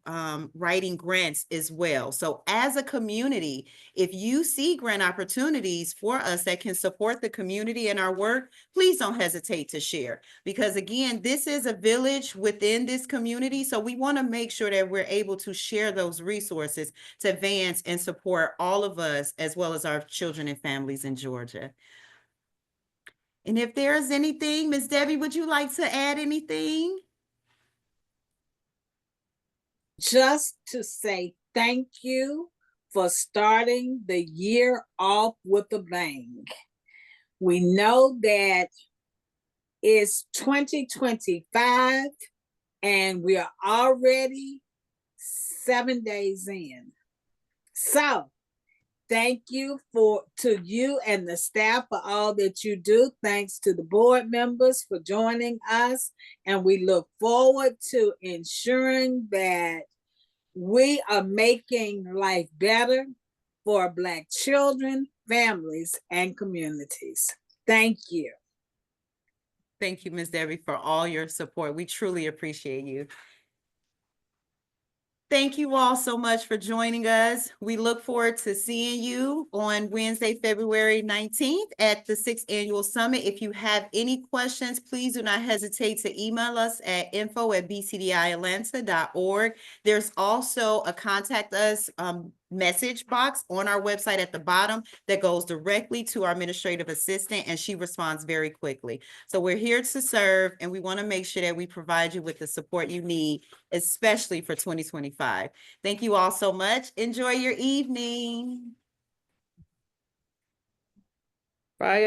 writing grants as well. So as a community, if you see grant opportunities for us that can support the community and our work, please don't hesitate to share. Because again, this is a village within this community. So we want to make sure that we're able to share those resources to advance and support all of us, as well as our children and families in Georgia. And if there's anything, Ms. Debbie, would you like to add anything? Just to say thank you for starting the year off with a bang. We know that it's 2025 and we are already 7 days in. So thank you to you and the staff for all that you do. Thanks to the board members for joining us. And we look forward to ensuring that we are making life better for Black children, families, and communities. Thank you. Thank you, Ms. Debbie, for all your support. We truly appreciate you. Thank you all so much for joining us. We look forward to seeing you on Wednesday, February 19th at the 6th Annual Summit. If you have any questions, please do not hesitate to email us at info@bcdiatlanta.org. There's also a contact us message box on our website at the bottom that goes directly to our administrative assistant, and she responds very quickly. So we're here to serve, and we want to make sure that we provide you with the support you need, especially for 2025. Thank you all so much. Enjoy your evening. Bye.